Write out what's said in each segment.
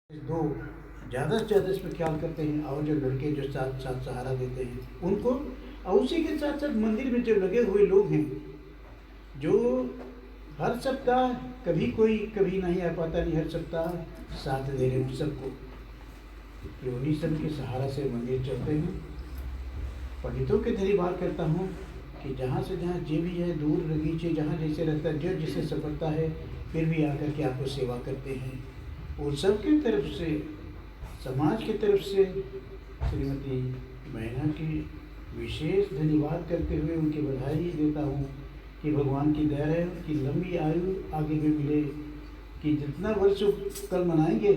दो ज़्यादा से ज़्यादा इसमें ख्याल करते हैं। और जो लड़के जो साथ साथ सहारा देते हैं उनको, और उसी के साथ साथ मंदिर में जो लगे हुए लोग हैं जो हर सप्ताह, कभी कोई कभी नहीं आ पाता, नहीं हर सप्ताह साथ दे रहे हैं सबको, कि उन्हीं सब के सहारा से मंदिर चलते हैं। पंडितों के धरी बात करता हूँ कि जहाँ से जहाँ जे भी है, दूर बगीचे जहाँ जैसे रहता है, जो जिसे सफलता है, फिर भी आकर के आपको सेवा करते हैं। और सबकी तरफ से, समाज की तरफ से श्रीमती मैना की विशेष धन्यवाद करते हुए उनकी बधाई देता हूँ कि भगवान की दया है, कि लंबी आयु आगे भी मिले, कि जितना वर्ष कल मनाएंगे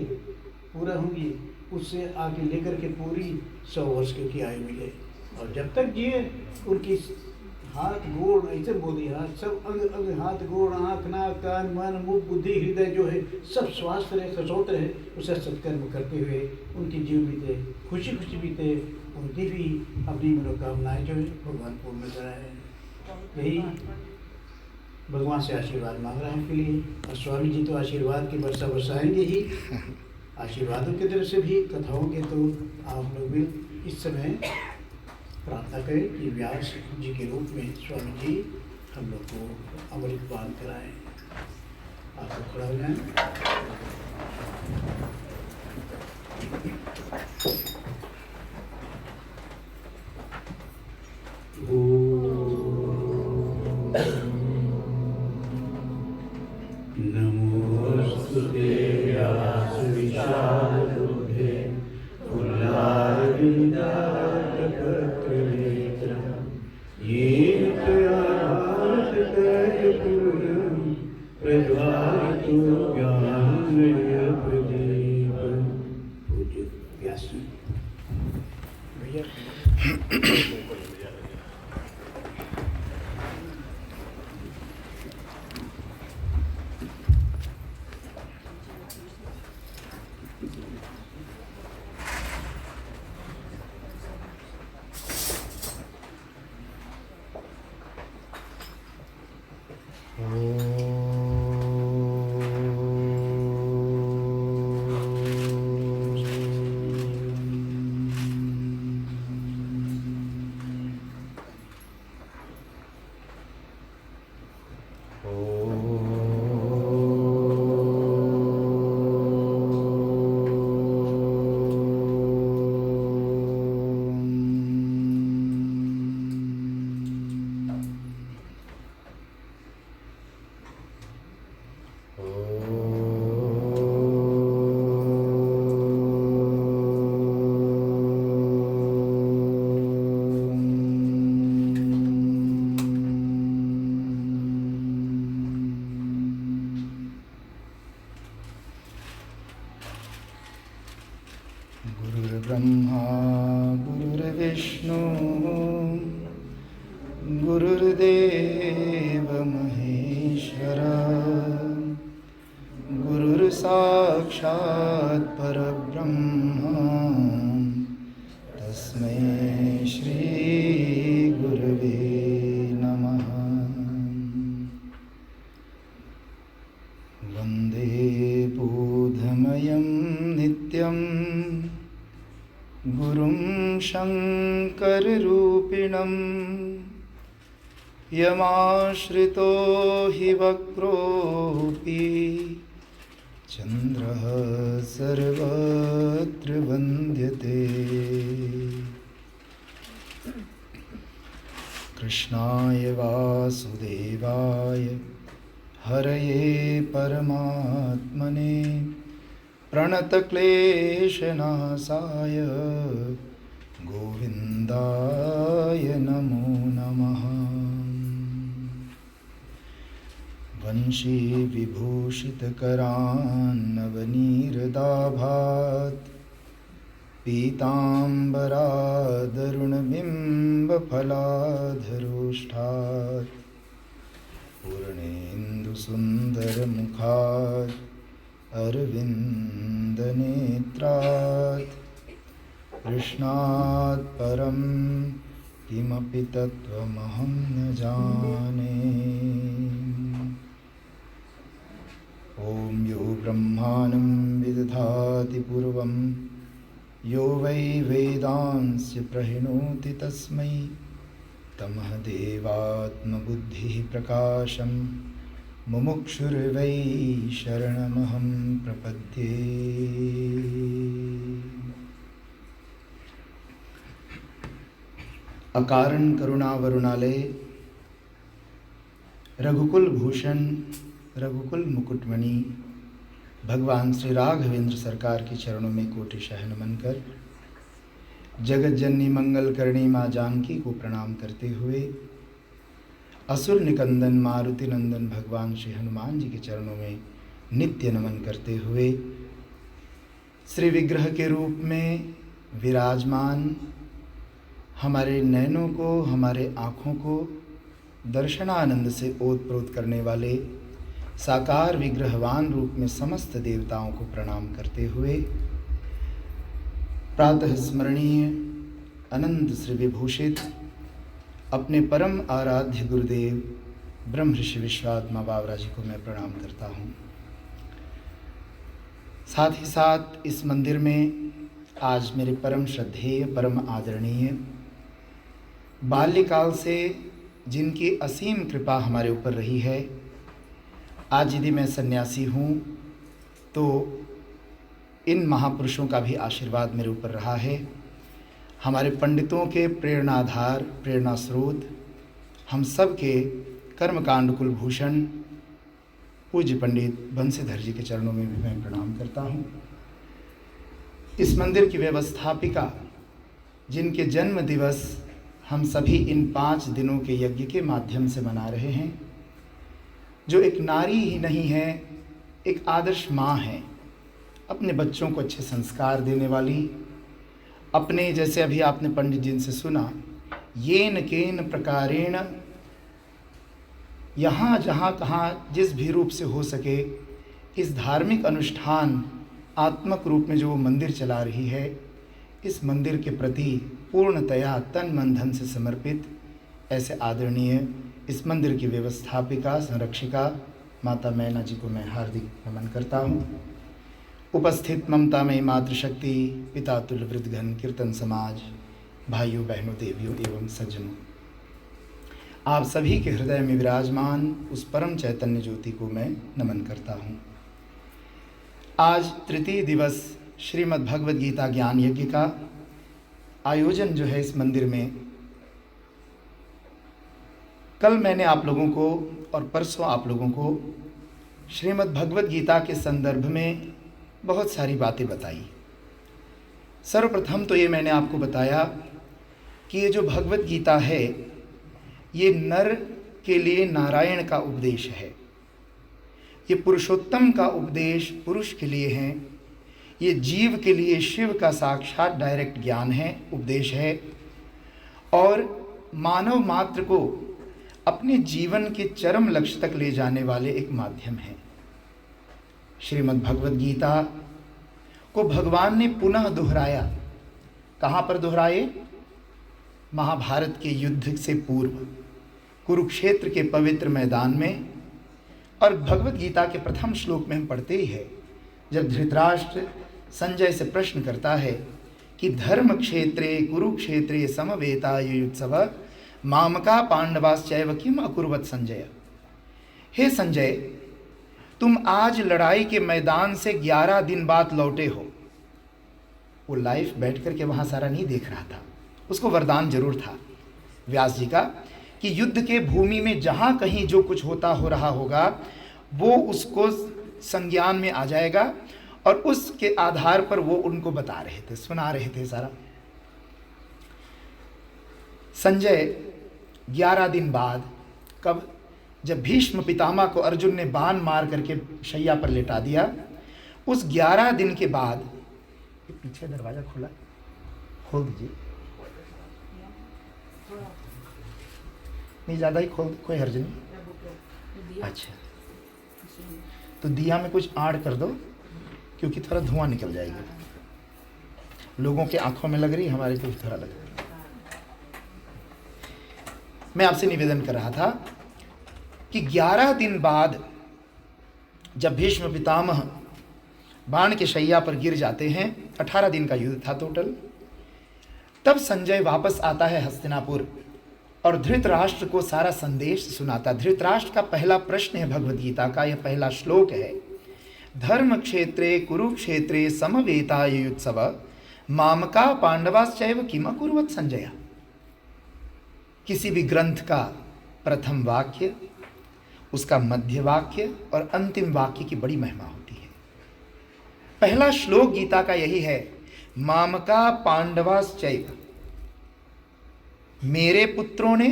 पूरा होंगी, उससे आगे लेकर के पूरी 100 वर्ष की आयु मिले। और जब तक जिए उनकी हाथ गोड़, ऐसे बोल दिया, सब अंग अंग, हाथ गोड़, आँख नाक कान मन मुख बुद्धि हृदय जो है सब स्वास्थ्य रहे, सशोत रहे, उसे सत्कर्म करते हुए उनके जीव बीते, खुशी खुशी बीते, उनकी भी अपनी मनोकामनाएं जो है भगवान पूर्ण कराए। यही भगवान से आशीर्वाद मांग रहा है उनके लिए। और स्वामी जी तो आशीर्वाद की वर्षा बरसाएंगे ही, आशीर्वादों की तरफ से भी, कथाओं के तो आप लोग भी इस समय प्रार्थना करें कि व्यास जी के रूप में स्वामी जी हम लोग को अमृत पान कराएं। आप लोग खड़ा हो जाएं। नमोस्तुते व्यास विशालबुद्धे फुल्लारविन्दाटपत्रनेत्रं येन त्वया भासतैर्पूर्णं प्रज्वालितो ज्ञानमयप्रदीपं। पूज्य व्यास जी भैया। गुरुर्ब्रह्मा गुरुर्विष्णु गुरुर्देव महेश्वर गुरुर्साक्षात् परब्रह्म तस्मै श्री गुरवे नमः। वन्दे बोधमयं नित्यं गुरुं शङ्कररूपिणं यमाश्रितो हि वक्रोऽपि चन्द्रः सर्वत्र वन्द्यते। कृष्णाय वासुदेवाय हरये परमात्मने प्रणतक्लेशनाशाय गोविन्दाय नमो नमः। वंशी विभूषितकरान्नवनीरदाभात् पीताम्बरादरुणबिम्बफलाधरोष्ठात् पूर्णेन्दुसुन्दरमुखात् अरविन्दनेत्रात् कृष्णात् परं किमपि तत्त्वमहं न जाने। ॐ यो ब्रह्माणं विदधाति पूर्वं यो वै वेदांस्य प्रणोति तस्मै तमः देवात्मबुद्धिः प्रकाशं मुमुक्षुर्वै शरणमहं प्रपद्ये। अकारण करुणावरुणालय रघुकुल भूषण रघुकुल मुकुटमणि भगवान श्री राघवेंद्र सरकार के चरणों में कोटिशः नमन कर जगत जननी मंगल करणी माँ जानकी को प्रणाम करते हुए असुर निकंदन मारुति नंदन भगवान श्री हनुमान जी के चरणों में नित्य नमन करते हुए श्री विग्रह के रूप में विराजमान हमारे नयनों को, हमारे आँखों को दर्शनानंद से ओतप्रोत करने वाले साकार विग्रहवान रूप में समस्त देवताओं को प्रणाम करते हुए प्रातः स्मरणीय अनंत श्री विभूषित अपने परम आराध्य गुरुदेव ब्रह्म ऋषि विश्वात्मा बावरा जी को मैं प्रणाम करता हूँ। साथ ही साथ इस मंदिर में आज मेरे परम श्रद्धेय परम आदरणीय बाल्यकाल से जिनकी असीम कृपा हमारे ऊपर रही है, आज यदि मैं सन्यासी हूँ तो इन महापुरुषों का भी आशीर्वाद मेरे ऊपर रहा है। हमारे पंडितों के प्रेरणाधार, प्रेरणा स्रोत, हम सब के कर्मकांड कुलभूषण पूज्य पंडित बंसीधर जी के चरणों में भी मैं प्रणाम करता हूँ। इस मंदिर की व्यवस्थापिका जिनके जन्म दिवस हम सभी इन 5 दिनों के यज्ञ के माध्यम से मना रहे हैं, जो एक नारी ही नहीं है, एक आदर्श माँ है, अपने बच्चों को अच्छे संस्कार देने वाली, अपने जैसे अभी आपने पंडित जी से सुना, येन केन प्रकारेण यहाँ जहाँ कहाँ जिस भी रूप से हो सके इस धार्मिक अनुष्ठान आत्मक रूप में जो वो मंदिर चला रही है, इस मंदिर के प्रति पूर्णतया तन मन धन से समर्पित ऐसे आदरणीय इस मंदिर की व्यवस्थापिका संरक्षिका माता मैना जी को मैं हार्दिक नमन करता हूँ। उपस्थित ममतामयी मातृशक्ति, पिता तुल्य वृद्धगण, कीर्तन समाज, भाइयों बहनों, देवियों एवं सज्जनों, आप सभी के हृदय में विराजमान उस परम चैतन्य ज्योति को मैं नमन करता हूँ। आज तृतीय दिवस श्रीमद् भगवद गीता ज्ञान यज्ञ का आयोजन जो है इस मंदिर में, कल मैंने आप लोगों को और परसों आप लोगों को श्रीमद् भगवद गीता के संदर्भ में बहुत सारी बातें बताई। सर्वप्रथम तो ये मैंने आपको बताया कि ये जो भगवद गीता है ये नर के लिए नारायण का उपदेश है, ये पुरुषोत्तम का उपदेश पुरुष के लिए है, ये जीव के लिए शिव का साक्षात डायरेक्ट ज्ञान है, उपदेश है, और मानव मात्र को अपने जीवन के चरम लक्ष्य तक ले जाने वाले एक माध्यम है। श्रीमद् भगवद गीता को भगवान ने पुनः दोहराया। कहाँ पर दोहराए? महाभारत के युद्ध से पूर्व कुरुक्षेत्र के पवित्र मैदान में। और भगवद गीता के प्रथम श्लोक में हम पढ़ते ही है, जब धृतराष्ट्र संजय से प्रश्न करता है कि धर्म क्षेत्रे कुरुक्षेत्रे समवेतायुत्सव मामका पांडवाश्चैव किम अकुर्वत संजय। हे संजय, तुम आज लड़ाई के मैदान से 11 दिन बाद लौटे हो। वो लाइफ बैठ करके वहाँ सारा नहीं देख रहा था, उसको वरदान जरूर था व्यास जी का कि युद्ध के भूमि में जहाँ कहीं जो कुछ होता हो रहा होगा वो उसको संज्ञान में आ जाएगा और उसके आधार पर वो उनको बता रहे थे, सुना रहे थे सारा। संजय 11 दिन बाद, कब? जब भीष्म पितामह को अर्जुन ने बाण मार करके शैया पर लेटा दिया, उस 11 दिन के बाद, ये पीछे दरवाजा खुला, खोल दीजिए, नहीं ज़्यादा ही खोल, कोई हर्ज नहीं। अच्छा, तो दिया में कुछ आड़ कर दो क्योंकि थोड़ा धुआं निकल जाएगा। लोगों के आंखों में लग रही, हमारे को थोड़ा लग रही। मैं आपसे निवेदन कर रहा था कि 11 दिन बाद जब भीष्म पितामह बाण के शैया पर गिर जाते हैं, 18 दिन का युद्ध था टोटल, तब संजय वापस आता है हस्तिनापुर और धृतराष्ट्र को सारा संदेश सुनाता। धृतराष्ट्र का पहला प्रश्न है भगवद गीता का, यह पहला श्लोक है, धर्म क्षेत्रे कुरुक्षेत्रे समवेतायुत्सव मामका पांडवाश्चैव किम अकुर्वत संजय। किसी भी ग्रंथ का प्रथम वाक्य, उसका मध्य वाक्य और अंतिम वाक्य की बड़ी महिमा होती है। पहला श्लोक गीता का यही है, मामका पांडवाश्चैव, मेरे पुत्रों ने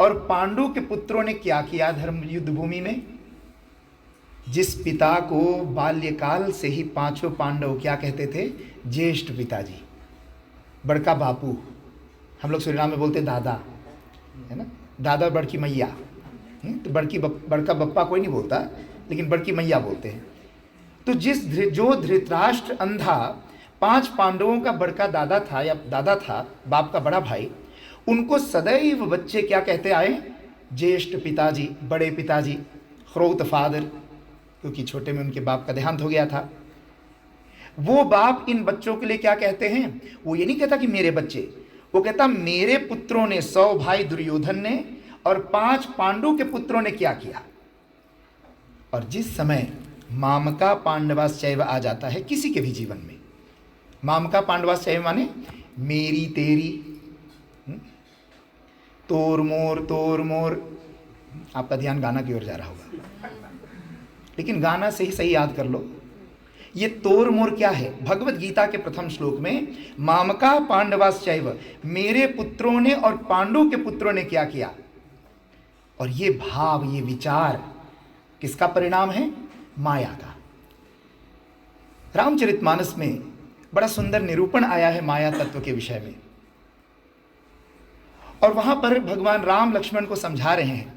और पांडु के पुत्रों ने क्या किया धर्म युद्ध भूमि में। जिस पिता को बाल्यकाल से ही पांचों पांडव क्या कहते थे, ज्येष्ठ पिताजी, बड़का बापू, हम लोग सूर्यनाम में बोलते दादा, है ना, दादा बड़की मैया, तो बड़का बप्पा कोई नहीं बोलता, लेकिन बड़की मैया बोलते हैं। तो जो धृतराष्ट्र अंधा 5 पांडवों का बड़का दादा था या दादा था, बाप का बड़ा भाई, उनको सदैव बच्चे क्या कहते आए, ज्येष्ठ पिताजी, बड़े पिताजी, ख्रोत फादर, क्योंकि छोटे में उनके बाप का देहांत हो गया था। वो बाप इन बच्चों के लिए क्या कहते हैं, वो ये नहीं कहता कि मेरे बच्चे, वो कहता मेरे पुत्रों ने, 100 भाई दुर्योधन ने और 5 पांडु के पुत्रों ने क्या किया। और जिस समय मामका पांडवाश्चैव आ जाता है किसी के भी जीवन में, मामका पांडवाश्चैव माने मेरी तेरी, तोर मोर, आपका ध्यान गाना की ओर जा रहा होगा, लेकिन गाना से ही सही याद कर लो। ये तोर मोर क्या है, भगवत गीता के प्रथम श्लोक में मामका पांडवाश्चैव, मेरे पुत्रों ने और पांडु के पुत्रों ने क्या किया। और ये भाव, ये विचार किसका परिणाम है, माया का। रामचरितमानस में बड़ा सुंदर निरूपण आया है माया तत्व के विषय में, और वहां पर भगवान राम लक्ष्मण को समझा रहे हैं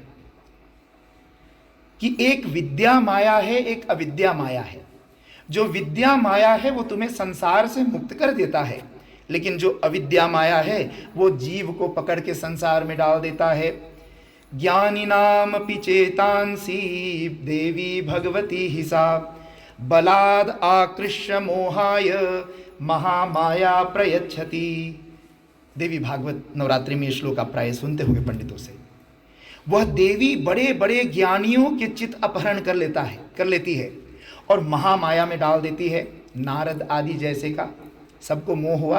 कि एक विद्या माया है, एक अविद्या माया है। जो विद्या माया है वो तुम्हें संसार से मुक्त कर देता है, लेकिन जो अविद्या माया है वो जीव को पकड़ के संसार में डाल देता है। ज्ञानिनाम पिचेतांसी देवी भगवती ही सा बलाद आकृष्य मोहाय महामाया प्रयच्छति। देवी भागवत नवरात्रि में श्लोक आप प्राय सुनते होंगे पंडितों से। वह देवी बड़े बड़े ज्ञानियों के चित्त अपहरण कर लेती है और महामाया में डाल देती है। नारद आदि जैसे का सबको मोह हुआ।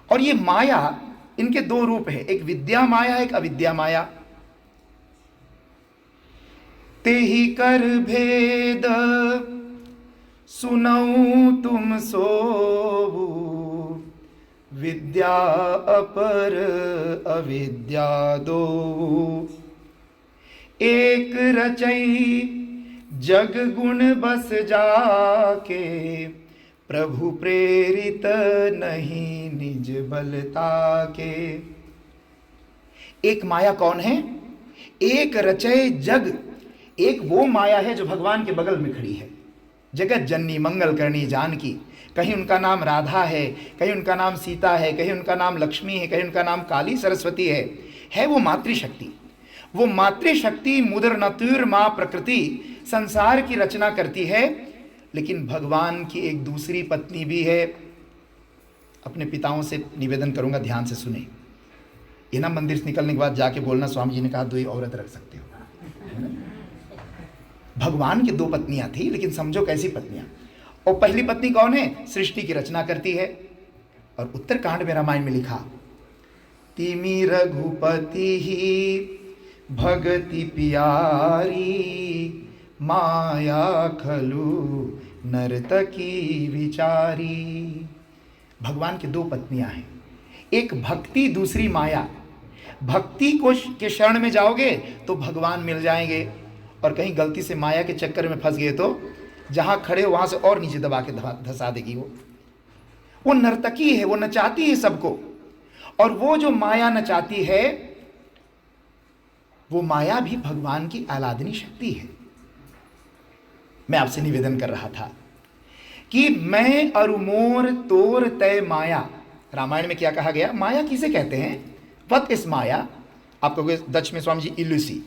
और ये माया, इनके 2 रूप है, एक विद्या माया, एक अविद्या माया। ते ही कर भेद सुनऊ तुम सोवू, विद्या अपर अविद्या दो। एक रचई जग गुण बस जाके, प्रभु प्रेरित नहीं निज बलता के। एक माया कौन है, एक रचय जग, एक वो माया है जो भगवान के बगल में खड़ी है, जगत जननी मंगल करनी जानकी। कहीं उनका नाम राधा है, कहीं उनका नाम सीता है, कहीं उनका नाम लक्ष्मी है, कहीं उनका नाम काली सरस्वती है वो मातृशक्ति। वो मातृशक्ति मुदर नतुर माँ प्रकृति संसार की रचना करती है, लेकिन भगवान की एक दूसरी पत्नी भी है। अपने पिताओं से निवेदन करूंगा, ध्यान से सुने। ये ना मंदिर से निकलने के बाद जाके बोलना स्वामी जी ने कहा 2 ही औरत रख सकते हो। भगवान की 2 पत्नियां थी, लेकिन समझो कैसी पत्नियां। और पहली पत्नी कौन है, सृष्टि की रचना करती है। और उत्तरकांड में रामायण में लिखा, तिमी रघुपति ही भगति प्यारी, माया खलु नर्तकी विचारी। भगवान की 2 पत्नियां हैं, एक भक्ति, दूसरी माया। भक्ति को के शरण में जाओगे तो भगवान मिल जाएंगे, और कहीं गलती से माया के चक्कर में फंस गए तो जहां खड़े हो वहां से और नीचे दबा के धसा देगी। वो नर्तकी है, वो नचाती है सबको। और वो जो माया नचाती है, वो माया भी भगवान की आह्लादनी शक्ति है। मैं आपसे निवेदन कर रहा था कि मैं अरुमोर तोर तय माया। रामायण में क्या कहा गया, माया किसे कहते हैं, वत इस माया। आप कहोगे दक्ष में स्वामी जी इल्यूसी,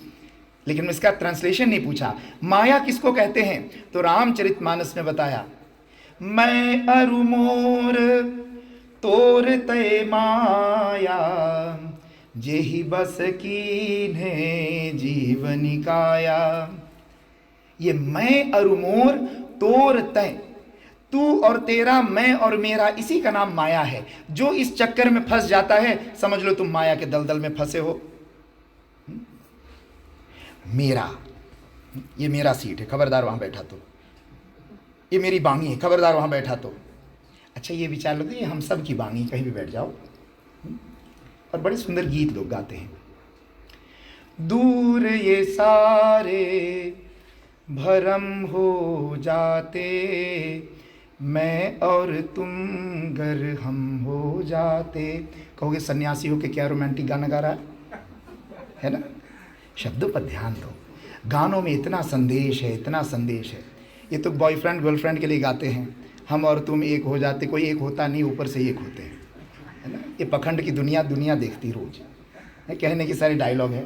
लेकिन इसका ट्रांसलेशन नहीं पूछा। माया किसको कहते हैं? तो रामचरितमानस में बताया, मैं अरु मोर तोर तय माया, जेहि बस कीन्हे जीवनि काया। ये मैं अरु मोर तोर तय, तू और तेरा, मैं और मेरा, इसी का नाम माया है। जो इस चक्कर में फंस जाता है, समझ लो तुम माया के दलदल में फंसे हो। मेरा, ये मेरा सीट है, खबरदार वहां बैठा तो। ये मेरी बांगी है, खबरदार वहां बैठा तो। अच्छा, ये विचार लो, ये हम सब की बांगी, कहीं भी बैठ जाओ। और बड़े सुंदर गीत लोग गाते हैं। दूर ये सारे भरम हो जाते, मैं और तुम गर हम हो जाते। कहोगे सन्यासी हो के क्या रोमांटिक गाना गा रहा है ना? शब्दों पर ध्यान दो। गानों में इतना संदेश है, इतना संदेश है। ये तो बॉयफ्रेंड गर्लफ्रेंड के लिए गाते हैं, हम और तुम एक हो जाते। कोई एक होता नहीं, ऊपर से एक होते हैं, है ना? ये पखंड की दुनिया देखती रोज है। कहने के सारे डायलॉग है।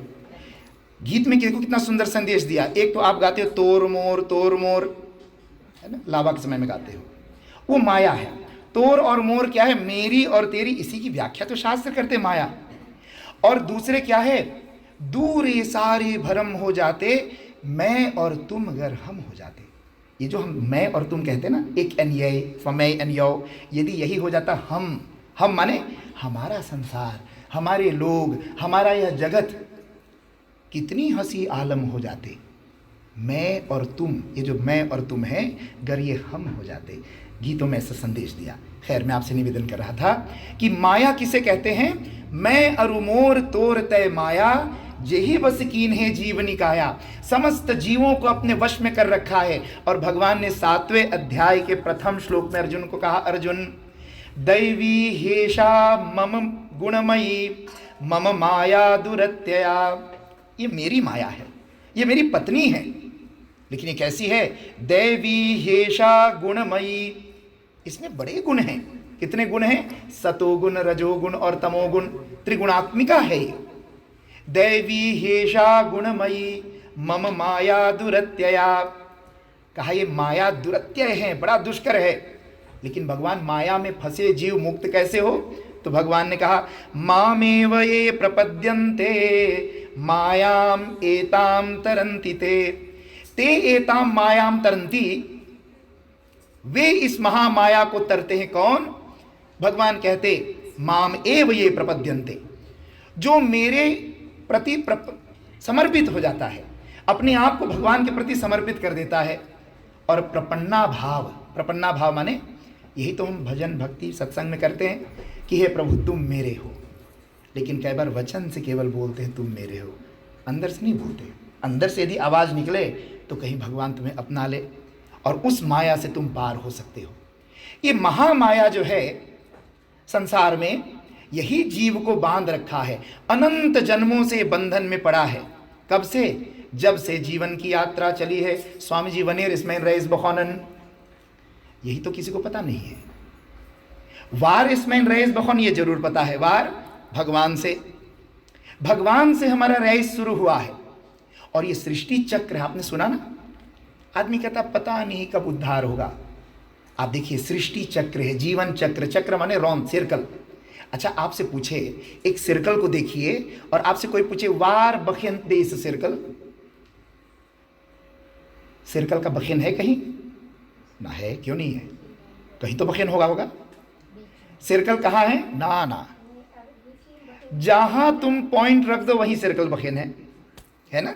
गीत में देखो कितना सुंदर संदेश दिया। एक तो आप गाते हो तोर मोर, है ना? लावा के समय में गाते हो, वो माया है। तोर और मोर क्या है? मेरी और तेरी, इसी की व्याख्या तो शास्त्र करते माया। और दूसरे क्या है? दूर ये सारे भरम हो जाते, मैं और तुम अगर हम हो जाते। ये जो हम मैं और तुम कहते हैं ना, एक एन ये फमै एन यो, यदि यही हो जाता हम माने हमारा संसार, हमारे लोग, हमारा यह जगत, कितनी हंसी आलम हो जाते। मैं और तुम, ये जो मैं और तुम है, अगर ये हम हो जाते। गीतों में ऐसा संदेश दिया। खैर, मैं आपसे निवेदन कर रहा था कि माया किसे कहते हैं? मैं अरु मोर तोर तय माया, जेहि बस कीन्हे जीवनि काया। समस्त जीवों को अपने वश में कर रखा है। और भगवान ने 7वें अध्याय के प्रथम श्लोक में अर्जुन को कहा, अर्जुन दैवी हेषा मम गुणमयी, मम माया दुरत्यया। ये मेरी माया है, ये मेरी पत्नी है, लेकिन ये कैसी है? दैवी हेषा गुणमयी। इसमें बड़े गुण हैं। कितने गुण हैं? सतोगुण, रजोगुण और तमोगुण, त्रिगुणात्मिका है ये। दैवी हेषा गुणमयी, मम माया दुरत्यया। कहा ये माया दुरत्यय है, बड़ा दुष्कर है। लेकिन भगवान, माया में फंसे जीव मुक्त कैसे हो? तो भगवान ने कहा, मामेव ये प्रपद्यन्ते मायाम एताम तरन्ति ते एताम मायाम तरन्ति। वे इस महामाया को तरते हैं। कौन? भगवान कहते, माम एव ये प्रपद्यन्ते, जो मेरे प्रति समर्पित हो जाता है, अपने आप को भगवान के प्रति समर्पित कर देता है। और प्रपन्ना भाव माने यही तो हम भजन भक्ति सत्संग में करते हैं कि हे प्रभु तुम मेरे हो। लेकिन कई बार वचन से केवल बोलते हैं तुम मेरे हो, अंदर से नहीं बोलते। अंदर से यदि आवाज़ निकले तो कहीं भगवान तुम्हें अपना ले और उस माया से तुम पार हो सकते हो। ये महामाया जो है संसार में, यही जीव को बांध रखा है, अनंत जन्मों से बंधन में पड़ा है। कब से? जब से जीवन की यात्रा चली है। स्वामी जी वनेर इसमें रईस बखौनन, यही तो किसी को पता नहीं है। वार इसमें रईस बखौन ये जरूर पता है, वार भगवान से हमारा रईस शुरू हुआ है। और ये सृष्टि चक्र है, आपने सुना ना? आदमी कहता पता नहीं कब उद्धार होगा। आप देखिए, सृष्टि चक्र है, जीवन चक्र, चक्र माने राउंड, सर्कल। अच्छा, आपसे पूछे एक सर्कल को देखिए और आपसे कोई पूछे वार बखिन दे इस सर्कल का बखिन है कहीं? ना है। क्यों नहीं है? कहीं तो बखिन होगा। सर्कल कहाँ है? ना, जहां तुम पॉइंट रख दो वहीं सर्कल बखिन है ना?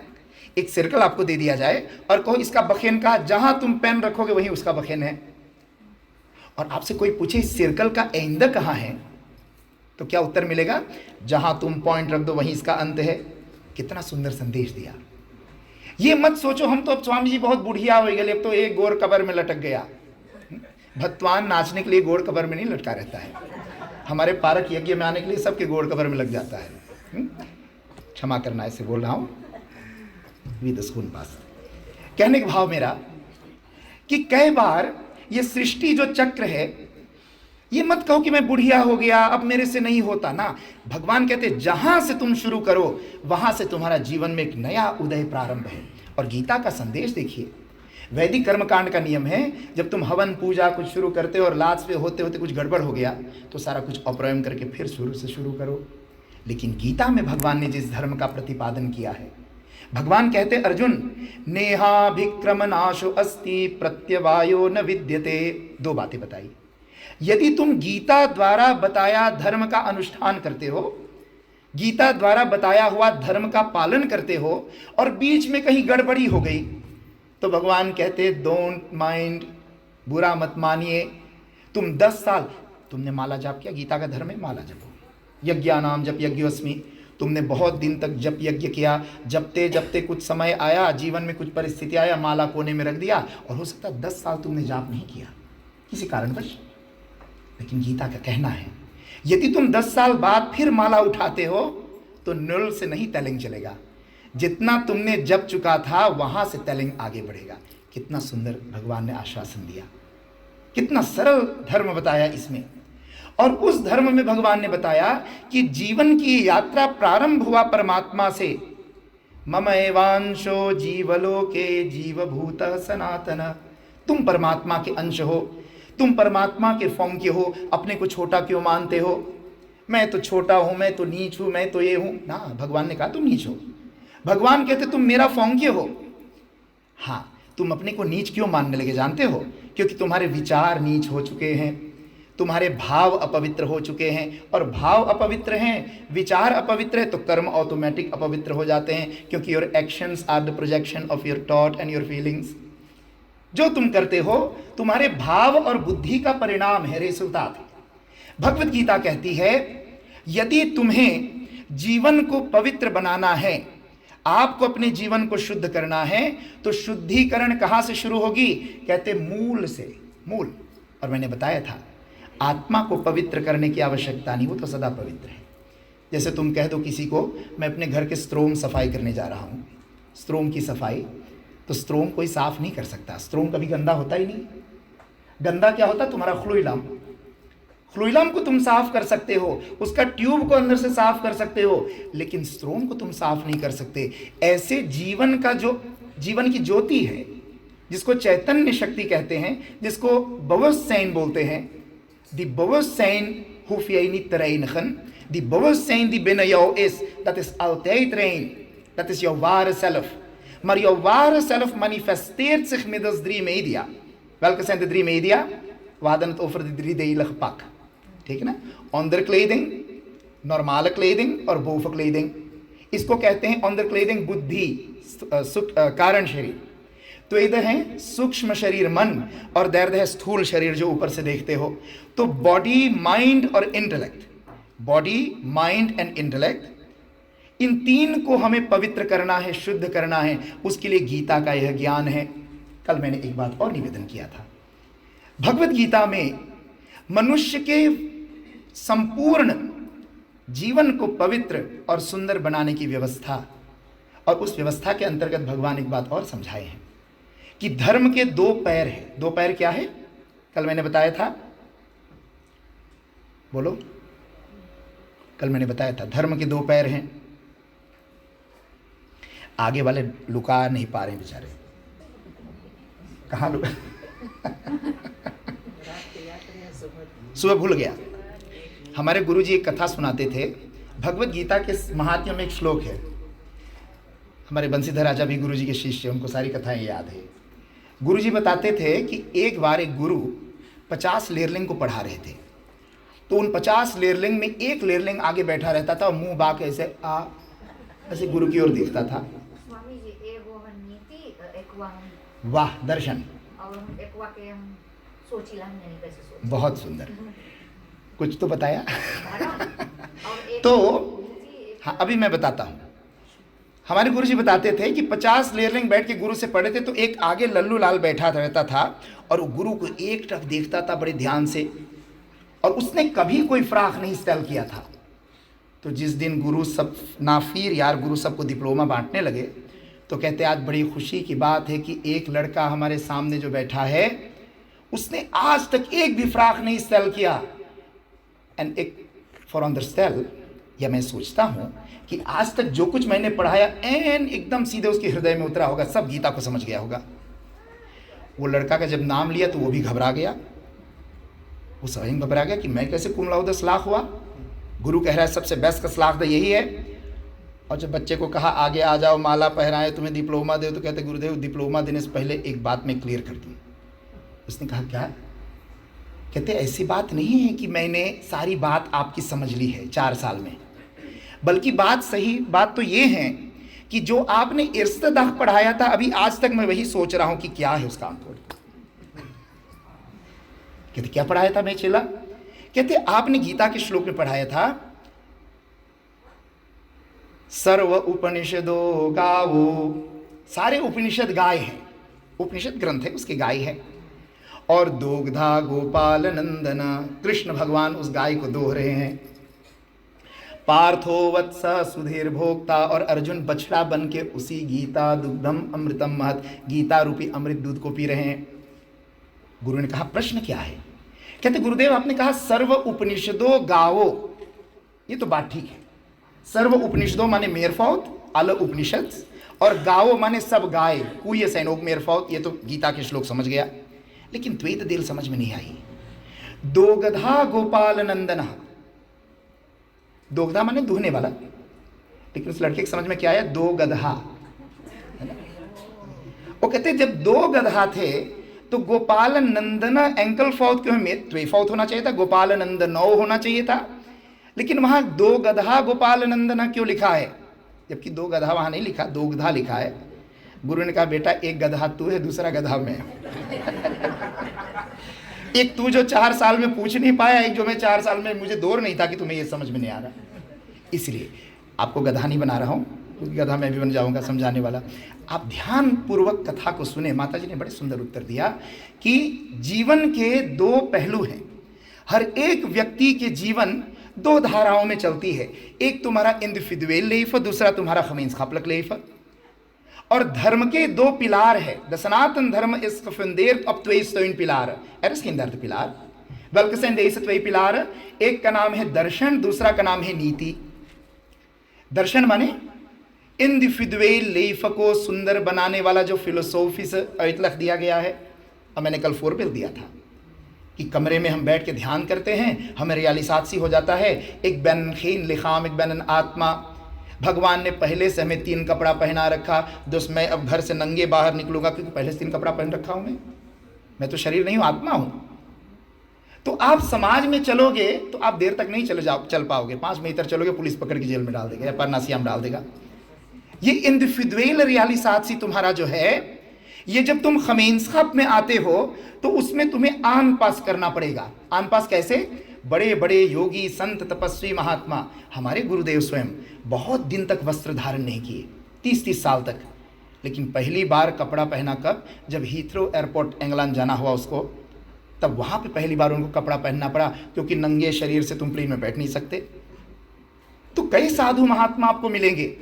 एक सर्कल आपको दे दिया जाए और कहो इसका बखिन कहा, जहां तुम पेन रखोगे वहीं उसका बखिन है। और आपसे कोई पूछे इस सर्कल का एंड कहाँ है, तो क्या उत्तर मिलेगा? जहां तुम पॉइंट रख दो वहीं इसका अंत है। कितना सुंदर संदेश दिया। ये मत सोचो हम तो अब स्वामी जी बहुत बुढ़िया हो गए, अब तो एक गोर कबर में लटक गया। भगवान नाचने के लिए गोड़ कबर में नहीं लटका रहता है। हमारे पारक यज्ञ में आने के लिए सबके गोड़ कबर में लग जाता है। क्षमा करना, ऐसे बोल रहा हूं विद स्कून पास। कहने का भाव मेरा कि कई बार ये सृष्टि जो चक्र है, ये मत कहो कि मैं बुढ़िया हो गया, अब मेरे से नहीं होता ना। भगवान कहते जहां से तुम शुरू करो वहां से तुम्हारा जीवन में एक नया उदय प्रारंभ है। और गीता का संदेश देखिए, वैदिक कर्मकांड का नियम है, जब तुम हवन पूजा कुछ शुरू करते हो और लास्ट पे होते होते कुछ गड़बड़ हो गया तो सारा कुछ अपव्यय करके फिर शुरू से शुरू करो। लेकिन गीता में भगवान ने जिस धर्म का प्रतिपादन किया है, भगवान कहते अर्जुन, नेहाभिक्रम नाशो अस्ति प्रत्यवायो न विद्यते। दो बातें बताई। यदि तुम गीता द्वारा बताया धर्म का अनुष्ठान करते हो, गीता द्वारा बताया हुआ धर्म का पालन करते हो और बीच में कहीं गड़बड़ी हो गई तो भगवान कहते डोंट माइंड, बुरा मत मानिए। तुम 10 साल तुमने माला जाप किया, गीता का धर्म है माला जपो, यज्ञानाम जप यज्ञोस्मि, तुमने बहुत दिन तक जप यज्ञ किया, जपते जपते कुछ समय आया, जीवन में कुछ परिस्थिति आया, माला कोने में रख दिया और हो सकता है 10 साल तुमने जाप नहीं किया किसी कारणवश। लेकिन गीता का कहना है यदि तुम 10 साल बाद फिर माला उठाते हो तो नुल से नहीं तेलिंग चलेगा, जितना तुमने जप चुका था वहां से तेलिंग आगे बढ़ेगा। कितना सुंदर भगवान ने आश्वासन दिया, कितना सरल धर्म बताया इसमें। और उस धर्म में भगवान ने बताया कि जीवन की यात्रा प्रारंभ हुआ परमात्मा से। मम एवांशो जीवलोके जीवभूत सनातन, तुम परमात्मा के अंश हो, तुम परमात्मा के फॉर्म के हो, अपने को छोटा क्यों मानते हो? मैं तो छोटा हूं, मैं तो नीच हूं, मैं तो ये हूं ना। भगवान ने कहा तुम नीच हो। भगवान कहते तुम मेरा फॉर्म के हो। हाँ, तुम अपने को नीच क्यों मानने लगे जानते हो? क्योंकि तुम्हारे विचार नीच हो चुके हैं, तुम्हारे भाव अपवित्र हो चुके हैं, और भाव अपवित्र हैं, विचार अपवित्र है तो कर्म ऑटोमेटिक अपवित्र हो जाते हैं, क्योंकि your actions are the projection of your thought and your feelings. जो तुम करते हो तुम्हारे भाव और बुद्धि का परिणाम है, रिजल्ट। भगवत गीता कहती है यदि तुम्हें जीवन को पवित्र बनाना है, आपको अपने जीवन को शुद्ध करना है, तो शुद्धिकरण कहां से शुरू होगी? कहते मूल से, मूल। और मैंने बताया था आत्मा को पवित्र करने की आवश्यकता नहीं, वो तो सदा पवित्र है। जैसे तुम कह दो किसी को मैं अपने घर के स्त्रोम सफाई करने जा रहा हूँ, स्त्रोम की सफाई, तो स्त्रोम कोई साफ नहीं कर सकता। स्त्रोम कभी गंदा होता ही नहीं। गंदा क्या होता? तुम्हारा ख्लोइलाम। ख्लोइलाम को तुम साफ कर सकते हो, उसका ट्यूब को अंदर से साफ कर सकते हो, लेकिन स्त्रोम को तुम साफ नहीं कर सकते। ऐसे जीवन का जो जीवन की ज्योति है, जिसको चैतन्य शक्ति कहते हैं, जिसको बवस्सैन बोलते हैं, दी बवस्सैन हुफियनी तरेनखन, दी बवस्सैन दी बिनयो इस, dat is altijd rein, dat is jouw ware zelf. Maar jouw ware zelf manifesteert zich middels 3 media. Welke zijn de 3 media? We hadden het over de 3-delige pak. ठीक है ना? onderkleding, normale kleding और bovenkleding. इसको कहते हैं onderkleding बुद्धि, कारण शरीर। तो इधर है सूक्ष्म शरीर मन, और दर्द है स्थूल शरीर जो ऊपर से देखते हो। तो बॉडी, माइंड और intellect, body, mind and intellect, इन 3 को हमें पवित्र करना है, शुद्ध करना है। उसके लिए गीता का यह ज्ञान है। कल मैंने एक बात और निवेदन किया था, भगवत गीता में मनुष्य के संपूर्ण जीवन को पवित्र और सुंदर बनाने की व्यवस्था, और उस व्यवस्था के अंतर्गत भगवान एक बात और समझाए हैं कि धर्म के 2 पैर हैं। 2 पैर क्या है? कल मैंने बताया था, बोलो, कल मैंने बताया था धर्म के 2 पैर हैं। आगे वाले लुका नहीं पा रहे बेचारे, कहाँ लुका? सुबह भूल गया। हमारे गुरुजी एक कथा सुनाते थे, भगवत गीता के महात्म्य में एक श्लोक है। हमारे बंसीधर राजा भी गुरुजी के शिष्य, उनको सारी कथाएं याद है। गुरुजी बताते थे कि एक बार एक गुरु 50 लेरलिंग को पढ़ा रहे थे, तो उन 50 लेरलिंग में एक लेरलिंग आगे बैठा रहता था, मुंह बाक ऐसे ऐसे गुरु की ओर देखता था। वाह, दर्शन, बहुत सुंदर, कुछ तो बताया। तो हाँ, अभी मैं बताता हूँ। हमारे गुरु जी बताते थे कि 50 लेरलिंग बैठ के गुरु से पढ़े थे, तो एक आगे लल्लू लाल बैठा रहता था और वो गुरु को एक टक देखता था बड़े ध्यान से, और उसने कभी कोई फ्राक नहीं स्टाइल किया था। तो जिस दिन गुरु सब नाफिर यार गुरु सबको डिप्लोमा बांटने लगे, तो कहते आज बड़ी खुशी की बात है कि एक लड़का हमारे सामने जो बैठा है, उसने आज तक एक भी फ्राक नहीं स्टाइल किया, एंड एक फॉर अंडरस्टैंड, या मैं सोचता हूँ कि आज तक जो कुछ मैंने पढ़ाया एन एकदम सीधे उसके हृदय में उतरा होगा, सब गीता को समझ गया होगा। वो लड़का का जब नाम लिया तो वो भी घबरा गया, वो स्वयं घबरा गया कि मैं कैसे कुम लाउद सलाख हुआ। गुरु कह रहा है सबसे बेस्ट का सलाख तो यही है। और जब बच्चे को कहा आगे आ जाओ, माला पहराए, तुम्हें डिप्लोमा दे, तो कहते गुरुदेव डिप्लोमा देने से पहले एक बात मैं क्लियर कर दूँ। उसने कहा क्या? कहते ऐसी बात नहीं है कि मैंने सारी बात आपकी समझ ली है 4 साल में, बल्कि सही बात तो ये है कि जो आपने इर्स्तदाह पढ़ाया था अभी आज तक मैं वही सोच रहा हूं कि क्या है उसका अंकुर। कहते क्या पढ़ाया था मैं चेला? कहते आपने गीता के श्लोक में पढ़ाया था सर्व उपनिषदो गावो, सारे उपनिषद गाय हैं, उपनिषद ग्रंथ है उसके गाय है। और दोग्धा गोपाल नंदना, कृष्ण भगवान उस गाय को दोह रहे हैं। पार्थो वत्स सुधीर भोक्ता, और अर्जुन बछड़ा बन के उसी गीता दुग्धम अमृतम महत, गीता रूपी अमृत दूध को पी रहे हैं। गुरु ने कहा प्रश्न क्या है? कहते गुरुदेव आपने कहा सर्व उपनिषदों गावो, ये तो बात ठीक है। सर्व उपनिषदों माने मेरफौत, अल उपनिषद, और गावो माने सब गाय, कुय सैनोग मेरफौत, ये तो गीता के श्लोक समझ गया। लेकिन द्वैत देल समझ में नहीं आई। दोगधा गोपाल नंदना, दोगधा माने दूहने वाला, लेकिन उस लड़के की समझ में क्या आया? दो गधा। वो कहते जब 2 गधा थे तो गोपाल नंदन एंकल फौत क्यों है? द्वे फौत होना चाहिए था, गोपाल नंदनौ होना चाहिए था। लेकिन वहां 2 गधा गोपाल नंदना क्यों लिखा है, जबकि 2 गधा वहां नहीं लिखा, 2 गधा लिखा है। गुरु ने कहा बेटा एक गधा तू है, दूसरा गधा मैं। एक तू जो 4 साल में पूछ नहीं पाया, एक जो मैं 4 साल में मुझे दौर नहीं था कि तुम्हें ये समझ में नहीं आ रहा। इसलिए आपको गधा नहीं बना रहा हूं, क्योंकि गधा मैं भी बन जाऊंगा समझाने वाला। आप ध्यान पूर्वक कथा को सुने। माता जी ने बड़े सुंदर उत्तर दिया कि जीवन के 2 पहलू हैं। हर एक व्यक्ति के जीवन 2 धाराओं में चलती है, एक तुम्हारा इंडिविजुअल लाइफ, दूसरा तुम्हारा gemeenschapelijk लाइफ। और धर्म के 2 पिलार है। द सनातन धर्म is gefundeerd op 2 steunpilaren. Er is geen derde pilaar. Welke zijn deze 2 पिलार? एक का नाम है दर्शन, दूसरा का नाम है नीति। दर्शन माने इंडिविजुअल लाइफ को सुंदर बनाने वाला जो फिलोसॉफी से इतलाक दिया गया है। अब मैंने कल 4 बिल दिया था कि कमरे में हम बैठ के ध्यान करते हैं, हमें रियलिसात हो जाता है। एक बैन खीन लिखाम, एक बैन आत्मा। भगवान ने पहले से हमें 3 कपड़ा पहना रखा। दोस्त मैं अब घर से नंगे बाहर निकलूंगा क्योंकि पहले से 3 कपड़ा पहन रखा हूं। मैं तो शरीर नहीं हूं, आत्मा हूं। तो आप समाज में चलोगे तो आप देर तक नहीं चल पाओगे। 5 मिनट इधर चलोगे पुलिस पकड़ के जेल में डाल देगा या परनासियाम डाल देगा। ये इंडिविजुअल रियलिसात तुम्हारा जो है, ये जब तुम gemeenschap में आते हो तो उसमें तुम्हें आन पास करना पड़ेगा। आन पास कैसे? बड़े बड़े योगी संत तपस्वी महात्मा, हमारे गुरुदेव स्वयं बहुत दिन तक वस्त्र धारण नहीं किए, 30-30 साल तक। लेकिन पहली बार कपड़ा पहना कब? जब हीथ्रो एयरपोर्ट इंग्लैंड जाना हुआ उसको, तब वहाँ पे पहली बार उनको कपड़ा पहनना पड़ा, क्योंकि नंगे शरीर से तुम प्लेन में बैठ नहीं सकते। तो कई साधु महात्मा आपको मिलेंगे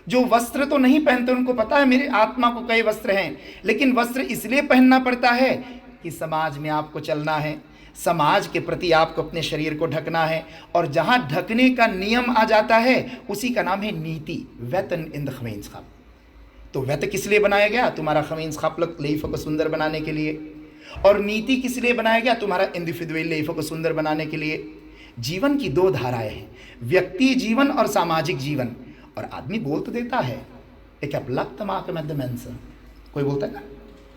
जो वस्त्र तो नहीं पहनते, उनको पता है मेरे आत्मा को कई वस्त्र हैं, लेकिन वस्त्र इसलिए पहनना पड़ता है कि समाज में आपको चलना है, समाज के प्रति आपको अपने शरीर को ढकना है। और जहाँ ढकने का नियम आ जाता है उसी का नाम है नीति, वेतन इन द gemeenschap। तो वेत किस लिए बनाया गया? तुम्हारा gemeenschapelijk लाइफ को सुंदर बनाने के लिए। और नीति किस लिए बनाया गया? तुम्हारा इंडिविजुअल लाइफ को सुंदर बनाने के लिए। जीवन की 2 धाराएं हैं, व्यक्ति जीवन और सामाजिक जीवन। और आदमी बोल तो देता है, एक कोई बोलता है ना,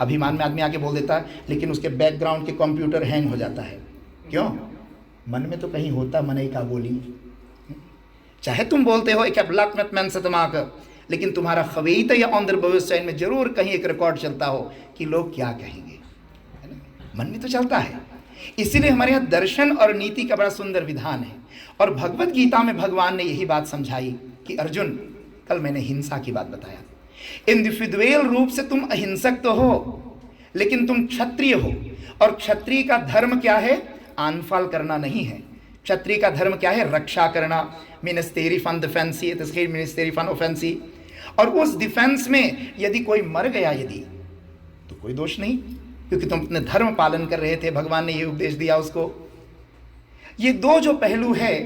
अभिमान में आदमी आके बोल देता है, लेकिन उसके बैकग्राउंड के कंप्यूटर हैंग हो जाता है। क्यों? मन में तो कहीं होता मन का बोली। चाहे तुम बोलते हो एक लेकिन तुम्हारा खवेत या अंदर भविष्य में जरूर कहीं एक रिकॉर्ड चलता हो कि लोग क्या कहेंगे, है ना? मन में तो चलता है। इसीलिए हमारे यहाँ दर्शन और नीति का बड़ा सुंदर विधान है। और भगवत गीता में भगवान ने यही बात समझाई कि अर्जुन, कल मैंने हिंसा की बात बताया, इंडिविजुअल रूप से तुम अहिंसक तो हो, लेकिन तुम क्षत्रिय हो। और क्षत्रिय का धर्म क्या है? आनफाल करना नहीं है। क्षत्रिय का धर्म क्या है? रक्षा करना। मिनिस्टेरी फन डिफेंसी, मिनिस्टेरी फन ऑफेंसी। और उस डिफेंस में यदि कोई मर गया यदि, तो कोई दोष नहीं, क्योंकि तुम अपने धर्म पालन कर रहे थे। भगवान ने ये उपदेश दिया उसको। ये दो जो पहलू है,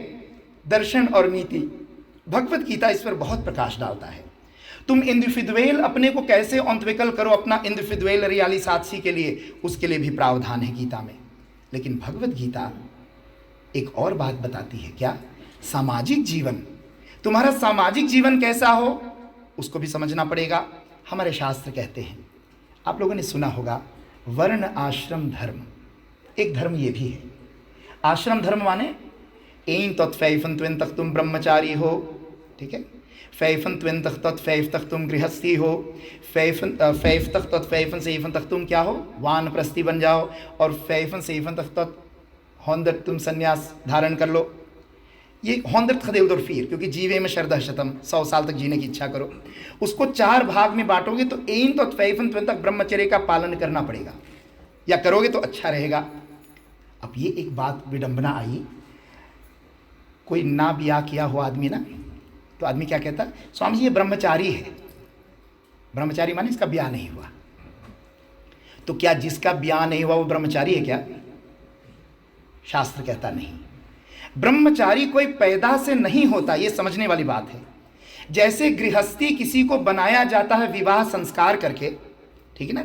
दर्शन और नीति, भगवत गीता इस पर बहुत प्रकाश डालता है। तुम इंडिविजुअल अपने को कैसे अंतविकल करो अपना इंडिविजुअल रियाली साक्षी के लिए, उसके लिए भी प्रावधान है गीता में। लेकिन भगवत गीता एक और बात बताती है, क्या? सामाजिक जीवन, तुम्हारा सामाजिक जीवन कैसा हो उसको भी समझना पड़ेगा। हमारे शास्त्र कहते हैं, आप लोगों ने सुना होगा, वर्ण आश्रम धर्म, एक धर्म ये भी है। आश्रम धर्म माने एन तत्फैफन त्वेन तक तुम ब्रह्मचारी हो, ठीक है, फैफन त्वेन तक तत्फैफ तक तुम गृहस्थी हो, फैफ तक तत्फैफन सेफन तक तुम क्या हो, वानप्रस्थी बन जाओ, और फैफन सेफन तक तत् होंदर तुम संन्यास धारण कर लो। ये होंदर खदेल दौर फिर, क्योंकि जीवे में शरदा शतम, 100 साल तक जीने की इच्छा करो, उसको 4 भाग में बांटोगे तो एन तो फैफन त्वेन तक ब्रह्मचर्य का पालन करना पड़ेगा, या करोगे तो अच्छा रहेगा। अब ये एक बात विडंबना आई, कोई ना ब्याह किया हुआ आदमी ना, तो आदमी क्या कहता, स्वामी जी ये ब्रह्मचारी है। ब्रह्मचारी माने इसका ब्याह नहीं हुआ। तो क्या जिसका ब्याह नहीं हुआ वो ब्रह्मचारी है क्या? शास्त्र कहता नहीं। ब्रह्मचारी कोई पैदा से नहीं होता, ये समझने वाली बात है। जैसे गृहस्थी किसी को बनाया जाता है विवाह संस्कार करके, ठीक है ना,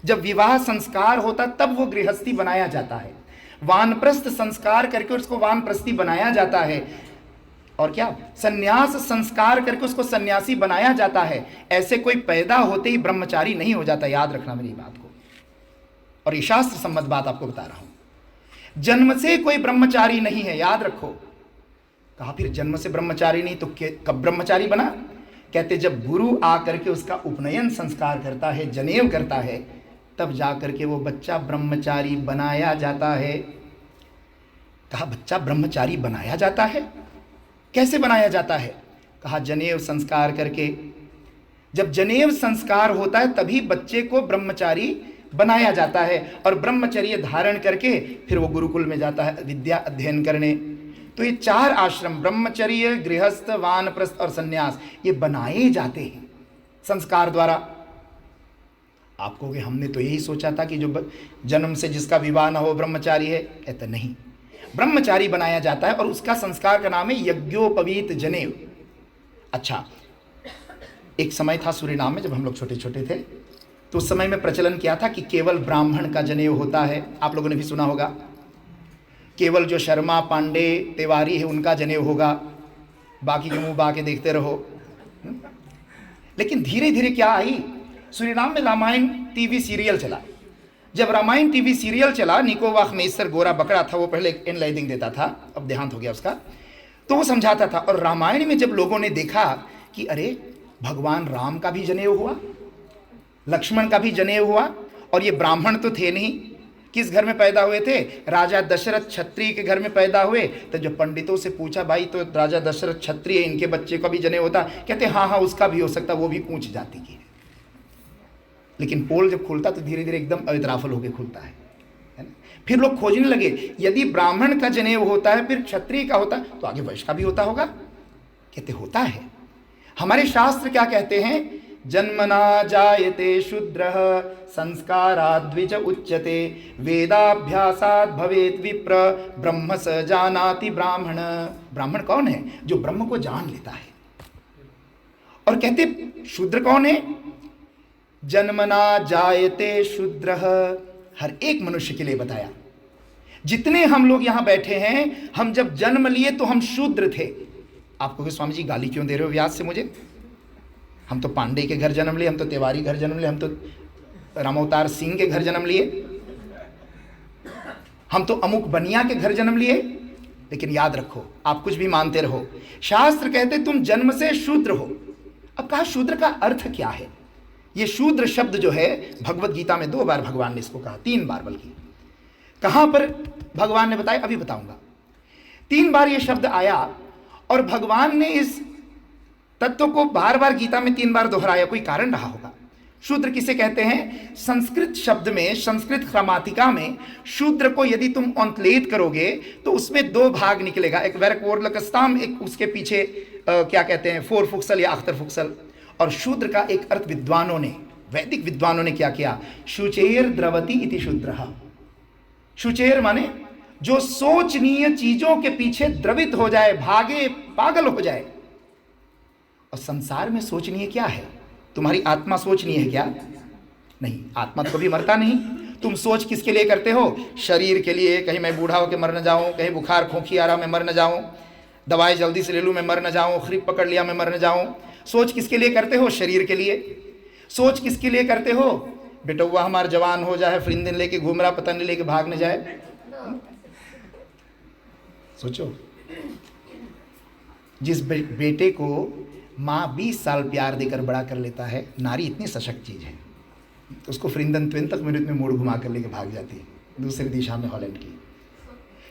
जब विवाह संस्कार होता तब वो गृहस्थी बनाया जाता है। वानप्रस्थ संस्कार करके उसको वानप्रस्थी बनाया जाता है, और क्या सन्यास संस्कार करके उसको सन्यासी बनाया जाता है। ऐसे कोई पैदा होते ही ब्रह्मचारी नहीं हो जाता, याद रखना मेरी बात को। और ये शास्त्र सम्मत बात आपको बता रहा हूं, जन्म से कोई ब्रह्मचारी नहीं है, याद रखो। कहा फिर जन्म से ब्रह्मचारी नहीं तो कब ब्रह्मचारी बना? कहते जब गुरु आकर के उसका उपनयन संस्कार करता है, जनेऊ करता है, तब जाकर के वो बच्चा ब्रह्मचारी बनाया जाता है। कहा बच्चा ब्रह्मचारी बनाया जाता है, कैसे बनाया जाता है? कहा जनेऊ संस्कार करके। जब जनेऊ संस्कार होता है तभी बच्चे को ब्रह्मचारी बनाया जाता है, और ब्रह्मचर्य धारण करके फिर वो गुरुकुल में जाता है विद्या अध्ययन करने। तो ये 4 आश्रम, ब्रह्मचर्य, गृहस्थ, वानप्रस्थ और सन्यास, ये बनाए जाते हैं संस्कार द्वारा। आप कहोगे हमने तो यही सोचा था कि जो जन्म से जिसका विवाह ना हो ब्रह्मचारी है। कहते नहीं, ब्रह्मचारी बनाया जाता है और उसका संस्कार का नाम है यज्ञोपवीत जनेऊ। अच्छा, एक समय था सूरीनाम में, जब हम लोग छोटे छोटे थे, तो उस समय में प्रचलन किया था कि केवल ब्राह्मण का जनेऊ होता है। आप लोगों ने भी सुना होगा, केवल जो शर्मा, पांडे, तिवारी है उनका जनेऊ होगा, बाकी के मुंह बाके देखते रहो। लेकिन धीरे धीरे क्या आई, सूरीनाम में रामायण टीवी सीरियल चला। जब रामायण टीवी सीरियल चला, निकोवा खमेसर गोरा बकरा था, वो पहले एनलाइजिंग देता था, अब देहांत हो गया उसका, तो वो समझाता था। और रामायण में जब लोगों ने देखा कि अरे भगवान राम का भी जनेऊ हुआ, लक्ष्मण का भी जनेऊ हुआ, और ये ब्राह्मण तो थे नहीं, किस घर में पैदा हुए थे? राजा दशरथ क्षत्रिय के घर में पैदा हुए। तो जब पंडितों से पूछा, भाई तो राजा दशरथ क्षत्रिय, इनके बच्चे का भी जनेऊ होता? कहते हाँ हाँ उसका भी हो सकता, वो भी ऊंच जाति की है। लेकिन पोल जब खुलता तो धीरे धीरे एकदम अवितराफल होकर खुलता है ना। फिर लोग खोजने लगे, यदि ब्राह्मण का जनेऊ होता है, फिर क्षत्रिय का होता तो आगे वैश्य का भी होता होगा। कहते होता है। हमारे शास्त्र क्या कहते हैं? जन्मना जायते शूद्रः संस्काराद् द्विज उच्यते, वेदाभ्यासात् भवेत् विप्र, ब्रह्म स जानाति ब्राह्मण। ब्राह्मण कौन है? जो ब्रह्म को जान लेता है। और कहते शूद्र कौन है? जन्मना जायते शूद्रः, हर एक मनुष्य के लिए बताया। जितने हम लोग यहां बैठे हैं, हम जब जन्म लिए तो हम शूद्र थे। आपको स्वामी जी गाली क्यों दे रहे हो व्यास से मुझे? हम तो पांडे के घर जन्म लिए, हम तो तिवारी घर जन्म लिए, हम तो रामोवतार सिंह के घर जन्म लिए, हम तो अमुक बनिया के घर जन्म लिए। लेकिन याद रखो, आप कुछ भी मानते रहो, शास्त्र कहते तुम जन्म से शूद्र हो। अब कहा शूद्र का अर्थ क्या है? ये शूद्र शब्द जो है भगवत गीता में 2 बार भगवान ने इसको कहा, 3 बार बल्कि। कहां पर भगवान ने बताया अभी बताऊंगा। 3 बार ये शब्द आया और भगवान ने इस तत्व को बार बार गीता में 3 बार दोहराया, कोई कारण रहा होगा। शूद्र किसे कहते हैं? संस्कृत शब्द में, संस्कृत ग्रामातिका में शूद्र को यदि तुम अंतलेत करोगे तो उसमें 2 भाग निकलेगा, एक वैरकवर्लकस्ताम, एक उसके पीछे क्या कहते हैं फोर फुक्सल या अख्तर फुक्सल। और शूद्र का एक अर्थ विद्वानों ने, वैदिक विद्वानों ने क्या किया? शुचेर द्रवती इति शूद्रः। शुचेर माने जो सोचनीय चीजों के पीछे द्रवित हो जाए, भागे, पागल हो जाए। और संसार में सोचनीय क्या है? तुम्हारी आत्मा सोचनीय है क्या? नहीं, आत्मा तो कभी मरता नहीं। तुम सोच किसके लिए करते हो? शरीर के लिए, कहीं मैं बूढ़ा होकर मर न जाऊं, कहीं बुखार खोखी आ रहा मैं मर न जाऊं, दवाई जल्दी से ले लूं मैं मर न जाऊं, खरीप पकड़ लिया मैं मर न जाऊं। सोच किसके लिए करते हो? शरीर के लिए। सोच किसके लिए करते हो? बेटौवा हमारा जवान हो जाए, फिर दिन लेके घूम रहा, पता नहीं लेके भाग न जाए। सोचो, जिस बेटे को माँ 20 साल प्यार देकर बड़ा कर लेता है, नारी इतनी सशक्त चीज है, उसको फ्रिंदन ट्विन तक मिनट में मोड़ घुमा कर लेके भाग जाती है दूसरी दिशा में हॉलैंड की।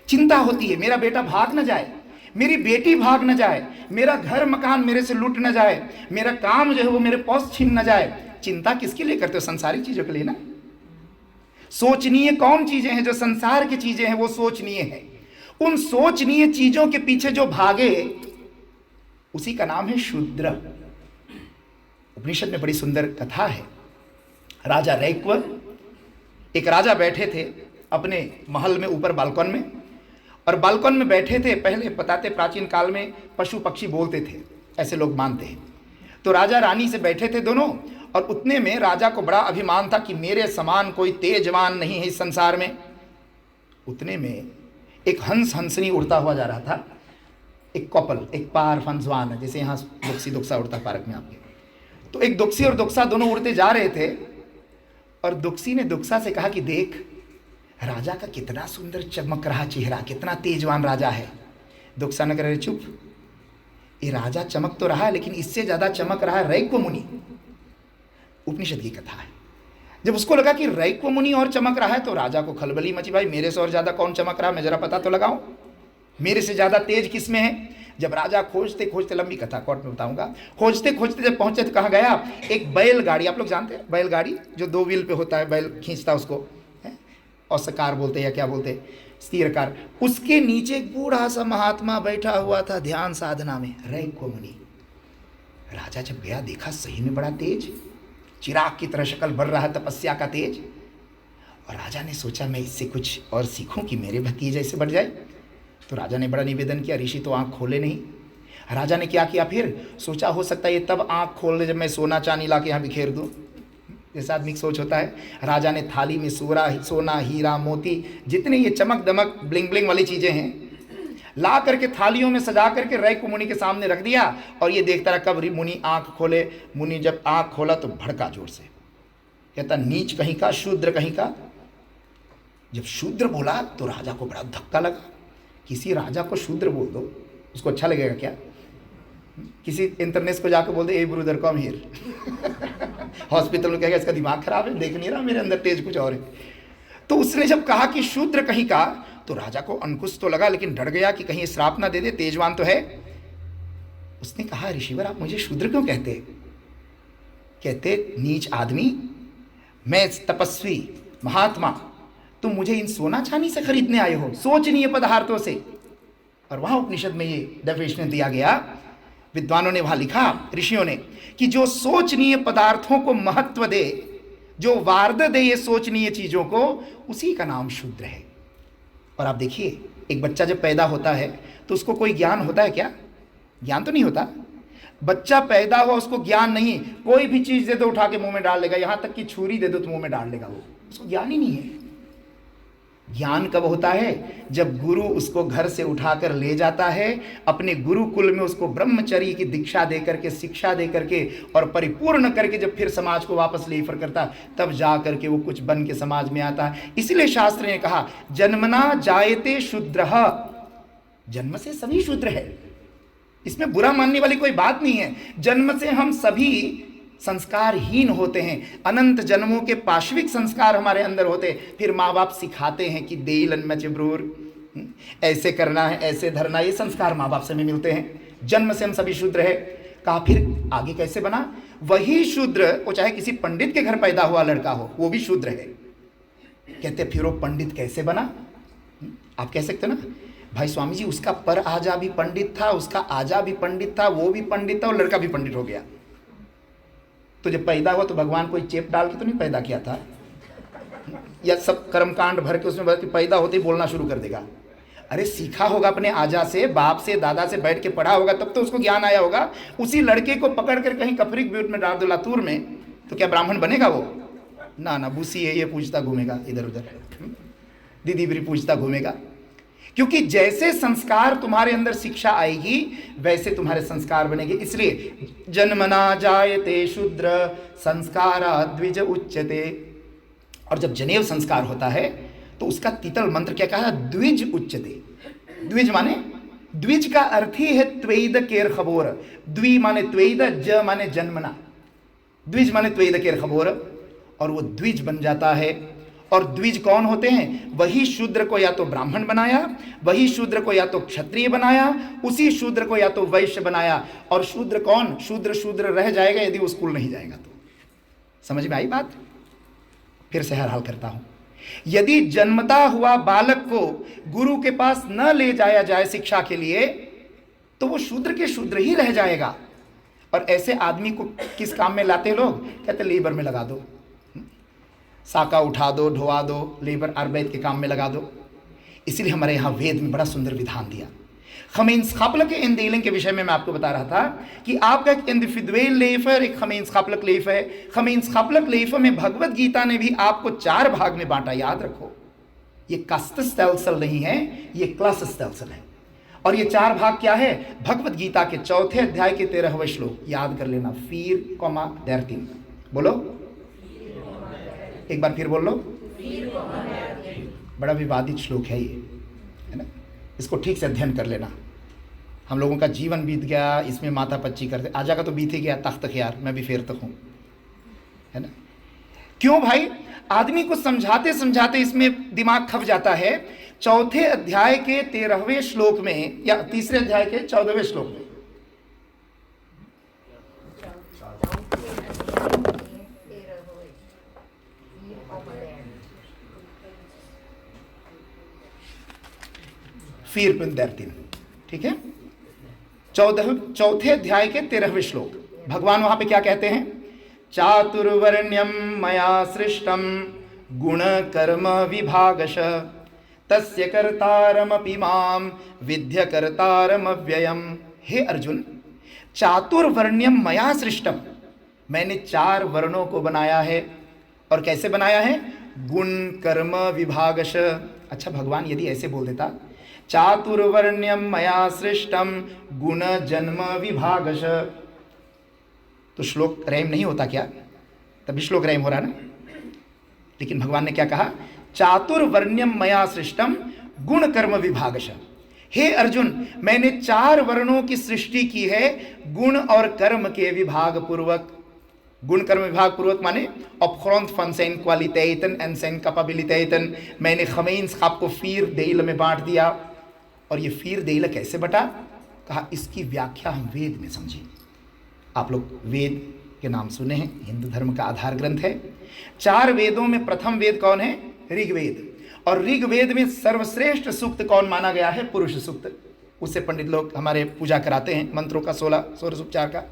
चिंता होती है मेरा बेटा भाग न जाए, मेरी बेटी भाग न जाए, मेरा घर मकान मेरे से लूट न जाए, मेरा काम जो है वो मेरे पास छीन न जाए। चिंता किसके लिए करते हो? संसारिक चीजों के लिए ना। सोचनीय कौन चीजें हैं? जो संसार की चीजें हैं वो सोचनीय है। उन सोचनीय चीजों के पीछे जो भागे उसी का नाम है शूद्र। उपनिषद में बड़ी सुंदर कथा है। राजा रैक्व, एक राजा बैठे थे अपने महल में ऊपर बालकन में, और बालकन में बैठे थे। पहले बताते प्राचीन काल में पशु पक्षी बोलते थे, ऐसे लोग मानते हैं। तो राजा रानी से बैठे थे दोनों, और उतने में राजा को बड़ा अभिमान था कि मेरे समान कोई तेजवान नहीं है इस संसार में। उतने में एक हंस हंसनी उड़ता हुआ जा रहा था। एक कपल, एक पार फंसवान है, जैसे यहाँ दुक्सी दुक्सा उड़ता पार्क में आपके। तो एक दुक्सी और दुक्सा दोनों उड़ते जा रहे थे, और दुक्सी ने दुक्सा से कहा कि देख, राजा का कितना सुंदर चमक रहा चेहरा, कितना तेजवान राजा है। दुक्सा ने कहा चुप, ये राजा चमक तो रहा है, लेकिन इससे ज्यादा चमक रहा है रैक्व मुनि। उपनिषद की कथा है। जब उसको लगा कि रैक्व मुनि और चमक रहा है, तो राजा को खलबली मची, भाई मेरे से और ज्यादा कौन चमक रहा है, मैं जरा पता तो लगाऊं, मेरे से ज्यादा तेज किसमें है। जब राजा खोजते खोजते, लंबी कथा कोर्ट में बताऊंगा, खोजते खोजते जब पहुंचे तो कहाँ गया? एक बैलगाड़ी, आप लोग जानते हैं बैलगाड़ी जो 2 व्हील पे होता है, बैल खींचता उसको, औसकार बोलते हैं या क्या बोलते हैं, स्थिर कार। उसके नीचे एक बूढ़ा सा महात्मा बैठा हुआ था ध्यान साधना में, रैक्व मुनि। राजा जब गया देखा सही में बड़ा तेज, चिराग की तरह शक्ल बढ़ रहा है, तपस्या का तेज। और राजा ने सोचा मैं इससे कुछ और सीखूं कि मेरे भतीजे जैसे बढ़ जाए। तो राजा ने बड़ा निवेदन किया, ऋषि तो आंख खोले नहीं। राजा ने क्या किया फिर? सोचा हो सकता है ये तब आंख खोल ले जब मैं सोना चांदी ला के यहाँ बिखेर दूँ, जैसा आदमी की सोच होता है। राजा ने थाली में सोना हीरा मोती जितने ये चमक दमक ब्लिंग ब्लिंग वाली चीजें हैं ला करके थालियों में सजा करके रैक्व मुनि के सामने रख दिया। और ये देखता रहा कब मुनि आंख खोले। मुनि जब आंख खोला तो भड़का जोर से, कहता नीच कहीं का, शूद्र कहीं का। जब शूद्र बोला तो राजा को बड़ा धक्का लगा। किसी राजा को शूद्र बोल दो, उसको अच्छा लगेगा क्या? किसी इंटरनेट को जाकर बोल दे ए ब्रदर कम हियर हॉस्पिटल में कहेगा इसका दिमाग खराब है, देख नहीं रहा मेरे अंदर तेज कुछ और है। तो उसने जब कहा कि शूद्र कहीं का, तो राजा को अंकुश तो लगा, लेकिन डर गया कि कहीं श्राप ना दे दे, तेजवान तो है। उसने कहा ऋषिवर आप मुझे शूद्र क्यों कहते? कहते नीच आदमी, मैं तपस्वी महात्मा, तुम मुझे इन सोना चांदी से खरीदने आए हो, सोचनीय पदार्थों से। और वहां उपनिषद में ये डेफिनेशन दिया गया, विद्वानों ने वहां लिखा, ऋषियों ने, कि जो सोचनीय पदार्थों को महत्व दे, जो वार्ध दे ये सोचनीय चीजों को, उसी का नाम शूद्र है। और आप देखिए, एक बच्चा जब पैदा होता है तो उसको कोई ज्ञान होता है क्या? ज्ञान तो नहीं होता। बच्चा पैदा हुआ उसको ज्ञान नहीं, कोई भी चीज दे दो उठा के मुंह में डाल लेगा, यहां तक कि छुरी दे दो तो मुंह में डाल लेगा, वो उसको ज्ञान ही नहीं है। ज्ञान कब होता है? जब गुरु उसको घर से उठाकर ले जाता है, अपने गुरुकुल में उसको ब्रह्मचर्य की दीक्षा दे करके, शिक्षा दे करके और परिपूर्ण करके जब फिर समाज को वापस लेकर करता, तब जा करके वो कुछ बन के समाज में आता है। इसलिए शास्त्र ने कहा जन्मना जायते शूद्रः, जन्म से सभी शूद्र है, इसमें बुरा मानने वाली कोई बात नहीं है। जन्म से हम सभी संस्कारहीन होते हैं, अनंत जन्मों के पाश्विक संस्कार हमारे अंदर होते, फिर माँ बाप सिखाते हैं कि देलन मच ब्रूर, ऐसे करना है, ऐसे धरना, ये संस्कार माँ बाप से हमें मिलते हैं। जन्म से हम सभी शूद्र है। कहा फिर आगे कैसे बना? वही शूद्र, वो चाहे किसी पंडित के घर पैदा हुआ लड़का हो, वो भी शूद्र है। कहते फिर वो पंडित कैसे बना? आप कह सकते ना भाई स्वामी जी उसका पर आजा भी पंडित था, उसका आजा भी पंडित था, वो भी पंडित था और लड़का भी पंडित हो गया। तो जब पैदा हुआ तो भगवान कोई चेप डाल के तो नहीं पैदा किया था, या सब कर्मकांड भर के उसमें पैदा होते ही बोलना शुरू कर देगा। अरे सीखा होगा अपने आजा से, बाप से, दादा से बैठ के पढ़ा होगा, तब तो उसको ज्ञान आया होगा। उसी लड़के को पकड़ कर कहीं कफरिक ब्यूट में डाल दो, लातूर में, तो क्या ब्राह्मण बनेगा वो? ना ना, बूसी है ये पूछता घूमेगा इधर उधर, दीदी भी पूछता घूमेगा। क्योंकि जैसे संस्कार तुम्हारे अंदर शिक्षा आएगी वैसे तुम्हारे संस्कार बनेंगे। इसलिए जन्मना जायते शूद्र संस्कारा द्विज उच्यते। और जब जनेव संस्कार होता है तो उसका तीतल मंत्र क्या कहा? द्विज उच्यते। द्विज माने, द्विज का अर्थ ही है त्वेद केर खबोर। द्वि माने त्वेद, ज माने जन्मना, द्विज माने त्वेद केर खबोर, और वो द्विज बन जाता है। और द्विज कौन होते हैं? वही शूद्र को या तो ब्राह्मण बनाया, वही शूद्र को या तो क्षत्रिय बनाया, उसी शूद्र को या तो वैश्य बनाया। और शूद्र कौन? शूद्र शूद्र रह जाएगा यदि वो स्कूल नहीं जाएगा तो। समझ में आई बात? फिर से हर हाल करता हूं। यदि जन्मता हुआ बालक को गुरु के पास न ले जाया जाए शिक्षा के लिए तो वो शूद्र के शूद्र ही रह जाएगा। और ऐसे आदमी को किस काम में लाते लोग? कहते लेबर में लगा दो, साका उठा दो, ढोवा दो, लेबर अरबैत के काम में लगा दो। इसलिए हमारे यहाँ वेद में बड़ा सुंदर विधान दिया। gemeenschapelijke indeling के विषय में मैं आपको बता रहा था कि आपका एक इंडिविजुअल लेफर, एक gemeenschapelijk लेफ है। gemeenschapelijk लेफ में भगवत गीता ने भी आपको 4 भाग में बांटा, याद रखो। ये कास्टस्टेल्सल नहीं है, ये क्लासस्टेल्सल है। और ये 4 भाग क्या है? भगवत गीता के 4थे अध्याय के 13वें श्लोक, याद कर लेना, 4,13। बोलो एक बार फिर बोल लो। बड़ा विवादित श्लोक है ये, है ना? इसको ठीक से अध्ययन कर लेना। हम लोगों का जीवन बीत गया इसमें माथा पच्ची करते, आजा का तो बीत ही गया, तख्त यार मैं भी फेर तक हूँ, है ना? क्यों भाई? आदमी को समझाते समझाते इसमें दिमाग खप जाता है। 4थे अध्याय के 13वें श्लोक में या 3रे अध्याय के 14वें श्लोक में, फिर 13, ठीक है? 4थे अध्याय के 13वें श्लोक, भगवान वहां पे क्या कहते हैं? चातुर्वर्ण्यम मया सृष्टम गुण कर्म विभागश तस्य कर्तारमपि माम विद्य कर्तारम अव्ययम। हे अर्जुन, चातुर्वर्ण्यम मया सृष्टम, मैंने 4 वर्णों को बनाया है। और कैसे बनाया है? गुण कर्म विभागश। अच्छा, भगवान यदि ऐसे बोल देता, चातुर्वर्ण्यम मया सृष्टम गुण जन्म विभागश, तो श्लोक रैम नहीं होता क्या? तभी श्लोक रैम हो रहा ना। लेकिन भगवान ने क्या कहा? चातुर्वर्ण्यम मया सृष्टम गुण कर्म विभागश। हे अर्जुन, मैंने 4 वर्णों की सृष्टि की है गुण और कर्म के विभाग पूर्वक। गुण कर्म विभाग पूर्वक माने opgrond van zijn kwaliteiten en zijn capabiliteiten मैंने gemeenschap को 4 delen में बांट दिया। और ये 4 delen कैसे बटा? कहा इसकी व्याख्या हम वेद में समझें। आप लोग वेद के नाम सुने हैं, हिंदू धर्म का आधार ग्रंथ है। 4 वेदों में प्रथम वेद कौन है? ऋग्वेद। और ऋग्वेद में सर्वश्रेष्ठ सूक्त कौन माना गया है? पुरुष सूक्त। उससे पंडित लोग हमारे पूजा कराते हैं मंत्रों का, 16 षोडशोपचार का।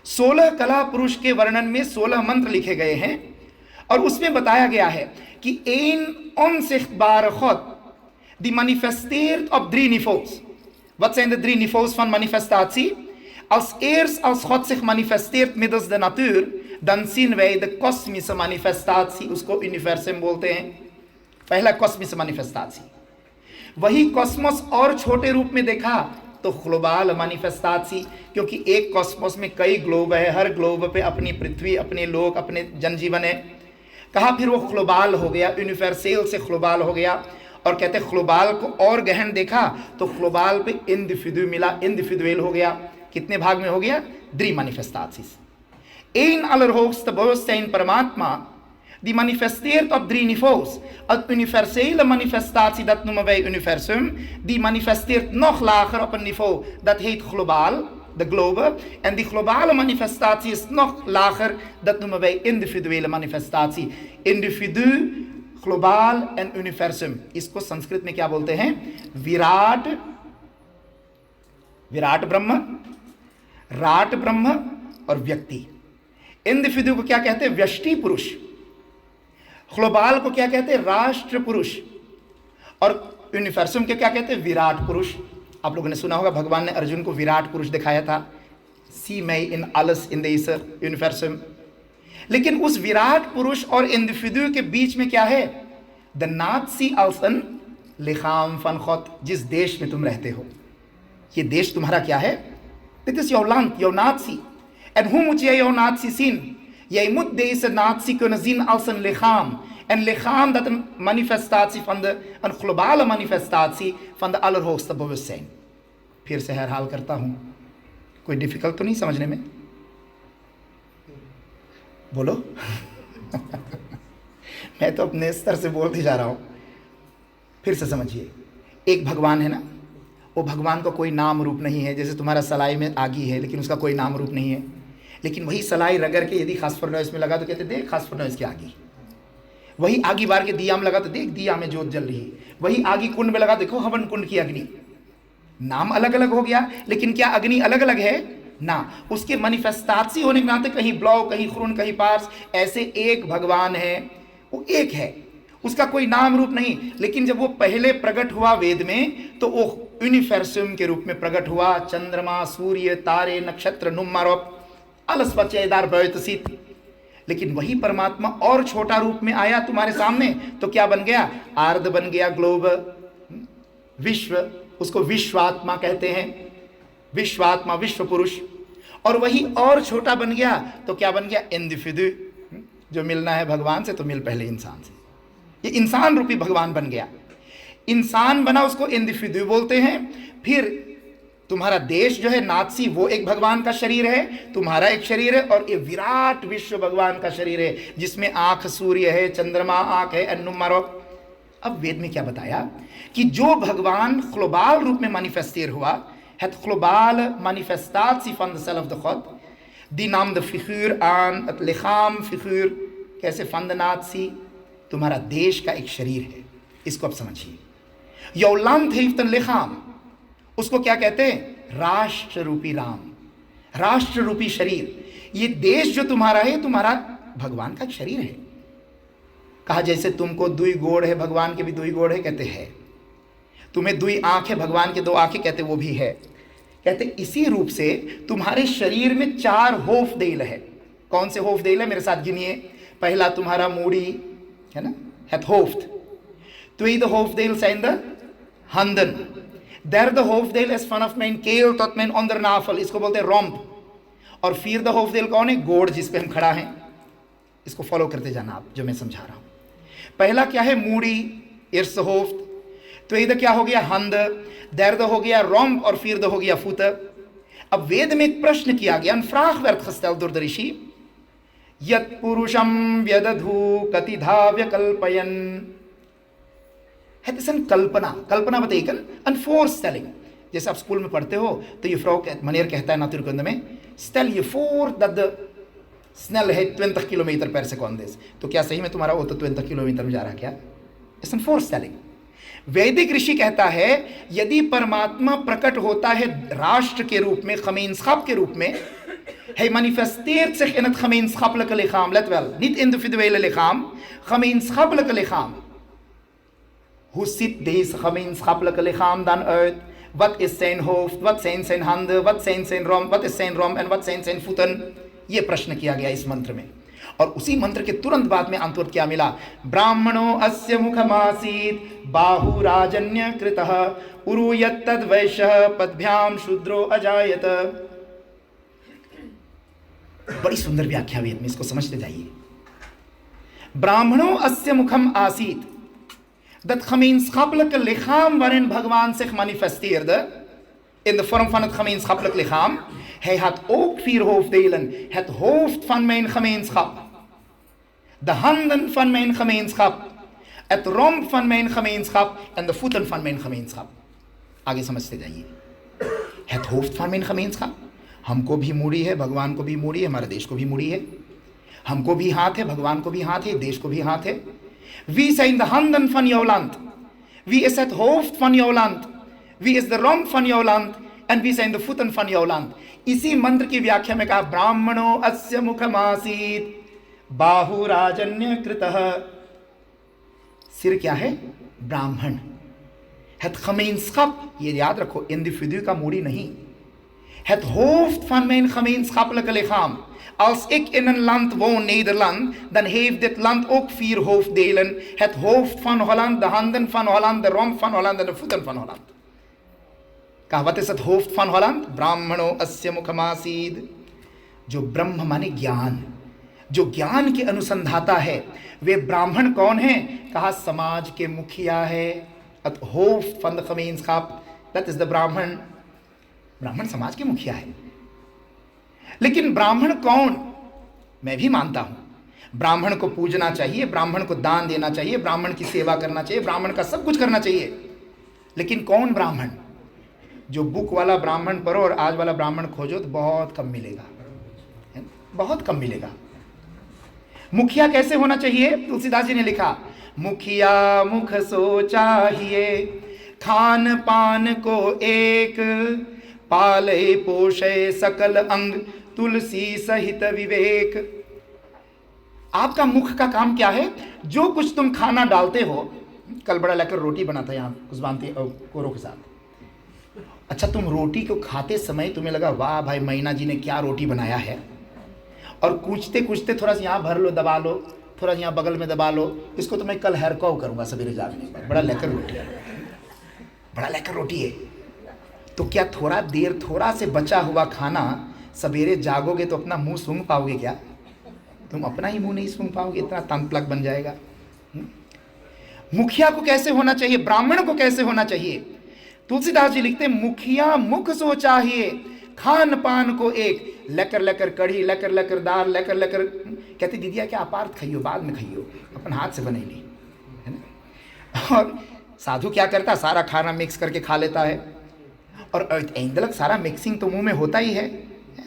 16 कला पुरुष के वर्णन में 16 मंत्र लिखे गए हैं। और उसमें बताया गया है कि één onzichtbare God die manifesteert op 3 niveaus. Wat zijn de 3 niveaus van manifestatie? Als eerst als God zich manifesteert middels de natuur, dan zien wij de kosmische manifestatie, उसको universum बोलते हैं। पहला कॉस्मिक मैनिफेस्टाची। वही कॉस्मोस और छोटे रूप में देखा तो ग्लोबल मैनिफेस्टाची, क्योंकि एक कॉस्मोस में कई ग्लोब है, हर ग्लोब पे अपनी पृथ्वी, अपने लोक, अपने जनजीवन है। कहा फिर वो ग्लोबल हो गया, यूनिवर्सल से ग्लोबल हो गया। और कहते ग्लोबल को और गहन देखा तो ग्लोबल पे इंडिविडुअल मिला, इंडिविडुअल हो गया। कितने भाग में हो गया? 3 manifestaties. Eén allerhoogste bewustzijn परमात्मा die manifesteert op 3 niveaus. Een universele manifestatie, dat noemen wij universum, die manifesteert nog lager op een niveau, dat heet globaal, de globe. En die globale manifestatie is nog lager, dat noemen wij individuele manifestatie. Individu, globaal en universum. इसको संस्कृत में क्या बोलते हैं? विराट, विराट ब्रह्म, rot ब्रह्म और व्यक्ति। इंडिविडु को क्या कहते हैं? व्यष्टि पुरुष। ग्लोबाल को क्या कहते हैं? राष्ट्र पुरुष। और यूनिवर्सम के क्या कहते हैं? विराट पुरुष। आप लोगों ने सुना होगा भगवान ने अर्जुन को विराट पुरुष दिखाया था, सी मई इन alles इन दिस यूनिवर्सम। लेकिन उस विराट पुरुष और इंडिविजुअल के बीच में क्या है? द नाज़ी अल्सन लिखाम फन खौत, जिस देश में तुम रहते हो, ये देश तुम्हारा क्या है? That is your land, your Nazi. And who मुझे योर नाज़ी सीन ये मुद deze natie kunnen zien als een lichaam. Een lichaam dat een manifestatie van een globale manifestatie van de allerhoogste bewustzijn. फिर से herhaal करता हूँ, कोई difficult तो नहीं समझने में? बोलो। मैं तो अपने स्तर से बोलते जा रहा हूँ, फिर से समझिए। एक भगवान है ना, वो भगवान का कोई नाम रूप नहीं है। जैसे तुम्हारा सलाई में आगी है लेकिन उसका कोई नाम रूप नहीं है, लेकिन वही सलाई रगड़ के यदि खास फर्नोइस में लगा तो कहते देख खास फर्नोइस की आगी। वही आगी बार के दिया में लगा तो देख दिया में जोत जल रही। वही आगी कुंड में लगा, देखो हवन कुंड की अग्नि। नाम अलग अलग हो गया लेकिन क्या अग्नि अलग अलग है ना? उसके मैनिफेस्टासी होने के नाते कहीं ब्लॉ, कहीं खून, कहीं पार्स, ऐसे एक भगवान है, वो एक है, उसका कोई नाम रूप नहीं। लेकिन जब वो पहले प्रकट हुआ वेद में तो वो यूनिवर्सम के रूप में प्रकट हुआ। चंद्रमा, सूर्य, तारे, नक्षत्र, नुम्मारोप अलस बचेदार बैतसित। लेकिन वही परमात्मा और छोटा रूप में आया तुम्हारे सामने तो क्या बन गया? आर्ध बन गया, ग्लोब, विश्व, उसको विश्वात्मा कहते हैं। विश्वात्मा, विश्व पुरुष। और वही और छोटा बन गया तो क्या बन गया? इंडिविडु। जो मिलना है भगवान से तो मिल पहले इंसान से। ये इंसान रूपी भगवान बन गया। इंसान बना, उसको इंडिविडु बोलते हैं। फिर तुम्हारा देश जो है नाज़ी, वो एक भगवान का शरीर है, तुम्हारा एक शरीर है, और ये विराट विश्व भगवान का शरीर है जिसमें आंख सूर्य है, चंद्रमा आंख है, अन्नुमारो। अब वेद में क्या बताया कि जो भगवान ग्लोबाल रूप में मैनिफेस्टेर हुआ, het globale manifestatie van de zelfde God, die nam de figuur aan, het lichaam figuur, कैसे van de natie, तुम्हारा देश का एक शरीर है। इसको अब समझिए। Jouw land heeft een lichaam, उसको क्या कहते हैं? राष्ट्र रूपी राम, राष्ट्र रूपी शरीर। ये देश जो तुम्हारा है, तुम्हारा भगवान का शरीर है। कहा जैसे तुमको दुई गोड़ है, भगवान के भी दुई गोड़ है, कहते हैं। तुम्हें दुई आंख है, भगवान के दो आंखें, कहते वो भी है। कहते इसी रूप से तुम्हारे शरीर में चार होफ देल है। कौन से होफ देल है? मेरे साथ गिनिए। पहला तुम्हारा मूड़ी है ना, het hoofd. Tweede hoofddeel zijn de handen. Derde hoofddeel is vanaf mijn keel tot mijn ondernavel, इसको बोलते हैं romp. और vierde hoofddeel कौन है? गोड़, जिस पे हम खड़ा हैं। इसको फॉलो करते जाना आप, जो मैं समझा रहा हूं। पहला क्या है? मूड़ी, eerste hoofd. tweede क्या हो गया? hand. derde हो गया romp और vierde हो गया voet. अब वेद में एक प्रश्न किया गया, een vraag werd gesteld door de ऋषि। यत् पुरुषम व्यदधु कतिधा व्यकल्पयन्। Het is een Kalpana. Kalpana betekent een voorstelling। जैसे आप स्कूल में पढ़ते हो तो ये फ्रॉक meneer कहता है natuurkunde में, stel je voor dat de snelheid 20 kilometre per seconde is। तो क्या सही में तुम्हारा ऑटो 20 किलोमीटर में जा रहा है क्या? It's an forestalling. वैदिक ऋषि कहता है यदि परमात्मा प्रकट होता है राष्ट्र के रूप में, gemeenschap के रूप में, hij manifesteert zich in het gemeenschappelijke lichaam, let wel, niet individuele lichaam, gemeenschappelijke lichaam. Hoe ziet deze gemeenschappelijke lichaam dan uit? Wat is zijn hoofd? Wat zijn zijn handen? Wat zijn zijn romp? Wat is zijn romp en wat zijn zijn voeten? ये प्रश्न किया गया इस मंत्र में। और उसी मंत्र के तुरंत बाद में अंतर्गत क्या मिला? ब्राह्मणो अस्य मुखमासीत् बाहुराजन्य कृतः उरु यत्तद् वैश्यः पद्भ्याम शूद्रो अजायत। बड़ी सुंदर व्याख्या वेद में, इसको समझते जाइए। ब्राह्मणो अस्य मुखम आसीत्, dat gemeenschappelijke lichaam waarin Bhagwan zich manifesteerde in de vorm van het gemeenschappelijk lichaam. Hij had ook 4 hoofddelen. Het hoofd van mijn gemeenschap, de handen van mijn gemeenschap, het romp van mijn gemeenschap en de voeten van mijn gemeenschap. आगे समझते जाइए। het hoofd van mijn gemeenschap, हमको भी मूड़ी है, भगवान को भी मूड़ी है, हमारे देश को भी मूड़ी है। हमको भी हाथ है, भगवान को भी हाथ है, देश को भी हाथ है। Wie zijn de handen van jouw land? Wie is het hoofd van jouw land? Wie is de romp van jouw land? En wie zijn de voeten van jouw land? इसी मंत्र की व्याख्या में कहा ब्राह्मणो अस्य मुखमासीत् बाहुराजन्य कृतः। सिर क्या है? ब्राह्मण। Het gemeenschap, je याद रखो, individu का मूडी नहीं. Het hoofd van mijn gemeenschappelijke lichaam. Als ik in een land woon, Nederland, dan heeft dit land ook 4 hoofddelen. Het hoofd van Holland, de handen van Holland, de romp van Holland en de voeten van Holland. कहा, wat is het hoofd van Holland? ब्राह्मणो अस्य मुखमासीद. जो ब्रह्म माने ज्ञान, जो ज्ञान के अनुसंधाता है, वे ब्राह्मण कौन है? कहा, समाज के मुखिया है. Het hoofd van de gemeenschap, dat is de ब्राह्मण. ब्राह्मण समाज के मुखिया है. लेकिन ब्राह्मण कौन? मैं भी मानता हूं ब्राह्मण को पूजना चाहिए, ब्राह्मण को दान देना चाहिए, ब्राह्मण की सेवा करना चाहिए, ब्राह्मण का सब कुछ करना चाहिए. लेकिन कौन ब्राह्मण? जो बुक वाला ब्राह्मण पढ़ो और आज वाला ब्राह्मण खोजो तो बहुत कम मिलेगा, बहुत कम मिलेगा. मुखिया कैसे होना चाहिए? तुलसीदास जी ने लिखा, मुखिया मुख सो चाहिए, खान पान को एक, पाले पोषे सकल अंग, तुलसी सहित विवेक. आपका मुख का काम क्या है? जो कुछ तुम खाना डालते हो, कल बड़ा लेकर रोटी बना था यहाँ कुसबानती कोरों के साथ. अच्छा, तुम रोटी को खाते समय तुम्हें लगा वाह भाई महीना जी ने क्या रोटी बनाया है, और कूचते कूचते थोड़ा सा यहाँ भर लो, दबा लो, थोड़ा यहाँ बगल में दबा लो, इसको तो मैं कल हैरकॉव करूँगा सवेरे जागने पर. बड़ा लेकर रोटी है, बड़ा लेकर रोटी है. तो क्या थोड़ा देर थोड़ा से बचा हुआ खाना सवेरे जागोगे तो अपना मुंह सूंघ पाओगे क्या? तुम अपना ही मुंह नहीं सूंघ पाओगे, इतना तंतलक बन जाएगा. मुखिया को कैसे होना चाहिए? ब्राह्मण को कैसे होना चाहिए? तुलसीदास जी लिखते, मुखिया मुख सो चाहिए, खान पान को एक. लेकर लेकर कढ़ी, लेकर लेकर दाल, लेकर लेकर. कहती दीदिया क्या अपार्थ खाइयो, बाद में खाइयो, अपन हाथ से बनेगी, है ना. और साधु क्या करता? सारा खाना मिक्स करके खा लेता है. और ऐंदलक सारा मिक्सिंग तो मुंह में होता ही है.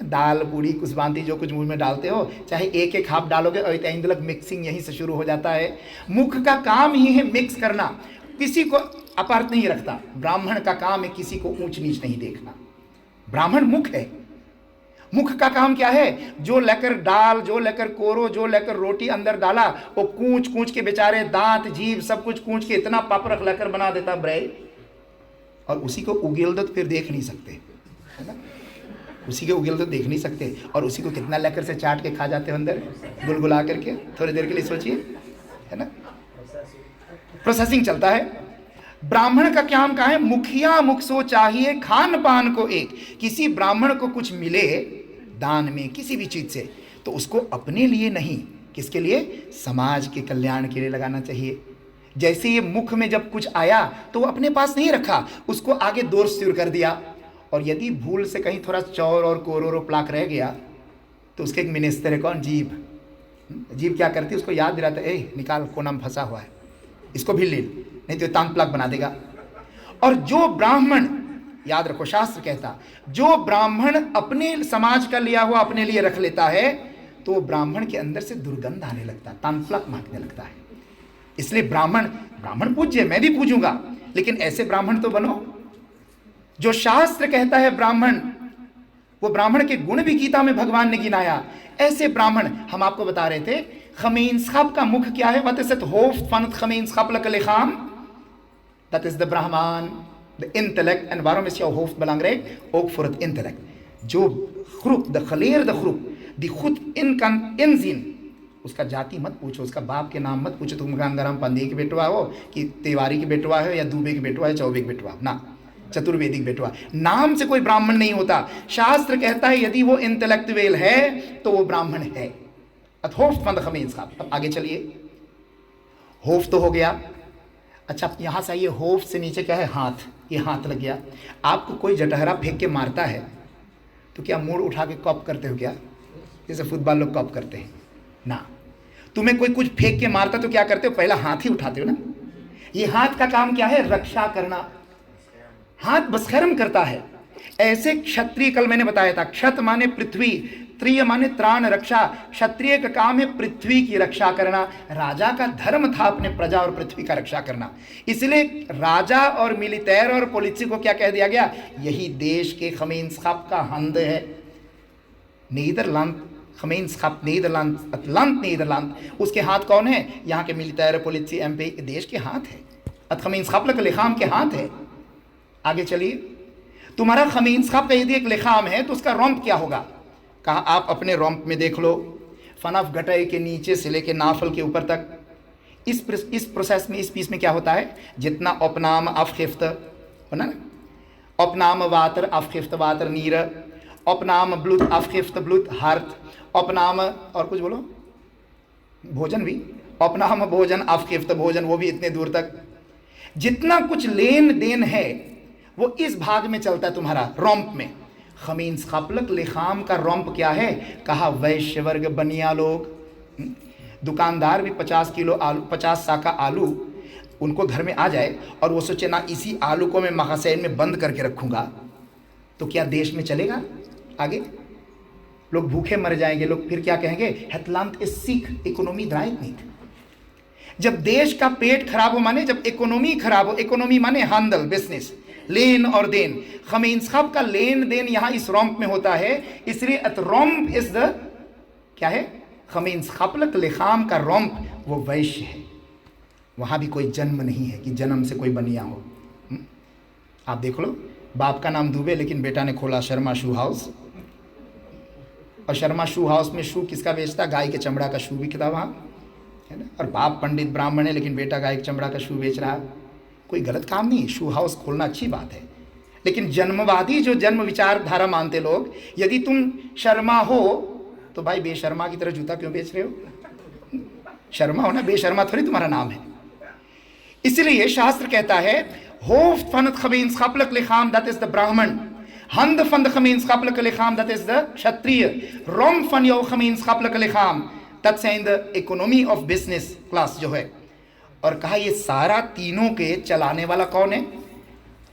दाल पूड़ी कुसबांती जो कुछ मुंह में डालते हो, चाहे एक एक हाफ डालोगे, और ऐंदलक मिक्सिंग यहीं से शुरू हो जाता है. मुख का काम ही है मिक्स करना, किसी को अपार्थ नहीं रखता. ब्राह्मण का काम है किसी को ऊंच नीच नहीं देखना. ब्राह्मण मुख है. मुख का काम क्या है? जो लेकर दाल, जो लेकर कोरो, जो लेकर रोटी अंदर डाला, वो कूच कूच के बेचारे दांत जीभ सब कुछ कूच के इतना पापरख लेकर बना देता ब्रेड, और उसी को उगेल दो तो फिर देख नहीं सकते, है ना. उसी के उगेल तो देख नहीं सकते, और उसी को कितना लेकर से चाट के खा जाते हो अंदर गुलगुला करके. थोड़ी देर के लिए सोचिए, है ना. प्रोसेसिंग चलता है. ब्राह्मण का काम क्या है? मुखिया मुख सो चाहिए, खान पान को एक. किसी ब्राह्मण को कुछ मिले दान में किसी भी चीज से, तो उसको अपने लिए नहीं, किसके लिए? समाज के कल्याण के लिए लगाना चाहिए. जैसे ये मुख में जब कुछ आया तो वो अपने पास नहीं रखा, उसको आगे दूर सिर कर दिया. और यदि भूल से कहीं थोड़ा चौर और कोरोरो प्लाक रह गया तो उसके एक मिनिस्टर है, कौन? जीभ. जीभ क्या करती है? उसको याद दिलाता है, ए निकाल, कोना में फंसा हुआ है, इसको भी ले, नहीं तो तांत प्लाक बना देगा. और जो ब्राह्मण, याद रखो शास्त्र कहता, जो ब्राह्मण अपने समाज का लिया हुआ अपने लिए रख लेता है, तो ब्राह्मण के अंदर से दुर्गंध आने लगता है, तांत प्लाक मांगने लगता है. इसलिए ब्राह्मण पूज्य, मैं भी पूजूंगा, लेकिन ऐसे ब्राह्मण तो बनो जो शास्त्र कहता है ब्राह्मण, वो ब्राह्मण के गुण भी गीता में भगवान ने गिनाया. ऐसे ब्राह्मण हम आपको बता रहे थे. gemeenschap का मुख क्या है? Wat is het hoofd van het gemeenschappelijke lichaam? Dat is de Brahman, de intellect. En waarom is jouw hoofd belangrijk? Ook voor het intellect. जो groep, de geleerde groep, die goed in kan inzien, उसका जाति मत पूछो, उसका बाप के नाम मत पूछो, तुम गंगाराम पांडे के बेटवा हो कि तिवारी के बेटवा हो या दुबे के बेटवा है, चौबे के बेटवा, ना, चतुर्वेदिक बेटवा. नाम से कोई ब्राह्मण नहीं होता. शास्त्र कहता है यदि वो इंटेलेक्चुअल है तो वो ब्राह्मण है. होफ्ट फन द gemeenschap. अब आगे चलिए. होफ्ट तो हो गया. अच्छा, यहाँ से आइए, होफ्ट से नीचे क्या है? हाथ. ये हाथ लग गया. आपको कोई जटहरा फेंक के मारता है तो क्या मुड़ उठा के कॉप करते हो क्या? जैसे फुटबॉल लोग कॉप करते हैं ना. तुम्हें कोई कुछ फेंक के मारता तो क्या करते हो? पहला हाथ ही उठाते हो ना. ये हाथ का काम क्या है? रक्षा करना. हाथ बसखरम करता है. ऐसे क्षत्रिय, कल मैंने बताया था, क्षत माने पृथ्वी, त्रिय माने त्राण रक्षा. क्षत्रिय का काम है पृथ्वी की रक्षा करना. राजा का धर्म था अपने प्रजा और पृथ्वी का रक्षा करना. इसलिए राजा और मिलिटेर और पुलिस को क्या कह दिया गया? यही देश के gemeenschap का हंद है. नीदरलैंड gemeenschap नीदरलैंड, अटलांट नीदरलैंड, उसके हाथ कौन है? यहाँ के मिलिटेर पुलिस एमपी देश के हाथ है. het gemeenschappelijke lichaam के हाथ है. आगे चलिए, तुम्हारा खमींसखाब का यदि एक लिखाम है तो उसका रोम्प क्या होगा? कहा आप अपने रोम्प में देख लो, फनफ गटई के नीचे से लेके नाफल के ऊपर तक। इस प्रोसेस में, इस पीस में क्या होता है, जितना उपनाम अफखिफ्त होना ना, उपनाम वातर अफखिफ्त वातर नीर, उपनाम ब्लुत अफखिफ्त ब्लुत हार्थ, उपनाम और कुछ बोलो, भोजन भी, उपनाम भोजन अफखिफ्त भोजन, वो भी इतने दूर तक। जितना कुछ लेन देन है वो इस भाग में चलता है तुम्हारा रोम्प में। खमींसखाब लिखाम का रोम्प क्या है? कहा वैश्य वर्ग बनिया लोग, दुकानदार भी 50 किलो आलू, 50 साका आलू उनको घर में आ जाए और वो सोचे ना इसी आलू को मैं मगासैन में बंद करके रखूंगा, तो क्या देश में चलेगा? आगे लोग भूखे मर जाएंगे। लोग फिर क्या कहेंगे? हेतलांत इस सीख इकोनॉमी द्राइट नहीं। जब देश का पेट खराब हो, माने जब इकोनॉमी खराब हो, इकोनॉमी माने हांदल बिजनेस, लेन और देन। खमींसखाब का लेन देन यहां इस रोम्प में होता है, इसलिए रोम्प इज द क्या है? खमींसखाब लिखाम का रोम्प वो वैश्य है। वहां भी कोई जन्म नहीं है कि जन्म से कोई बनिया हो। आप देख लो, बाप का नाम दुबे लेकिन बेटा ने खोला शर्मा शू हाउस, और शर्मा शू हाउस में शू किसका बेचता? गाय के चमड़ा का शू बिकता वहां, है ना। और बाप पंडित ब्राह्मण है लेकिन बेटा गाय के चमड़ा का शू बेच रहा। कोई गलत काम नहीं, शू हाउस खोलना अच्छी बात है, लेकिन जन्मवादी जो जन्म विचारधारा मानते लोग, यदि तुम शर्मा हो तो भाई बेशर्मा की तरह जूता क्यों बेच रहे हो? शर्मा होना, बेशर्मा थोड़ी तुम्हारा नाम है। इसलिए शास्त्र कहता है होफ्ट फनत खमींसखाब लिखाम दैट इज द ब्राह्मण, हंद फंद खमींसखाब लिखाम दैट इज द क्षत्रिय, रोम फन यो खमींसखाब लिखाम that's in the economy of business class जो है। और कहा ये सारा तीनों के चलाने वाला कौन है?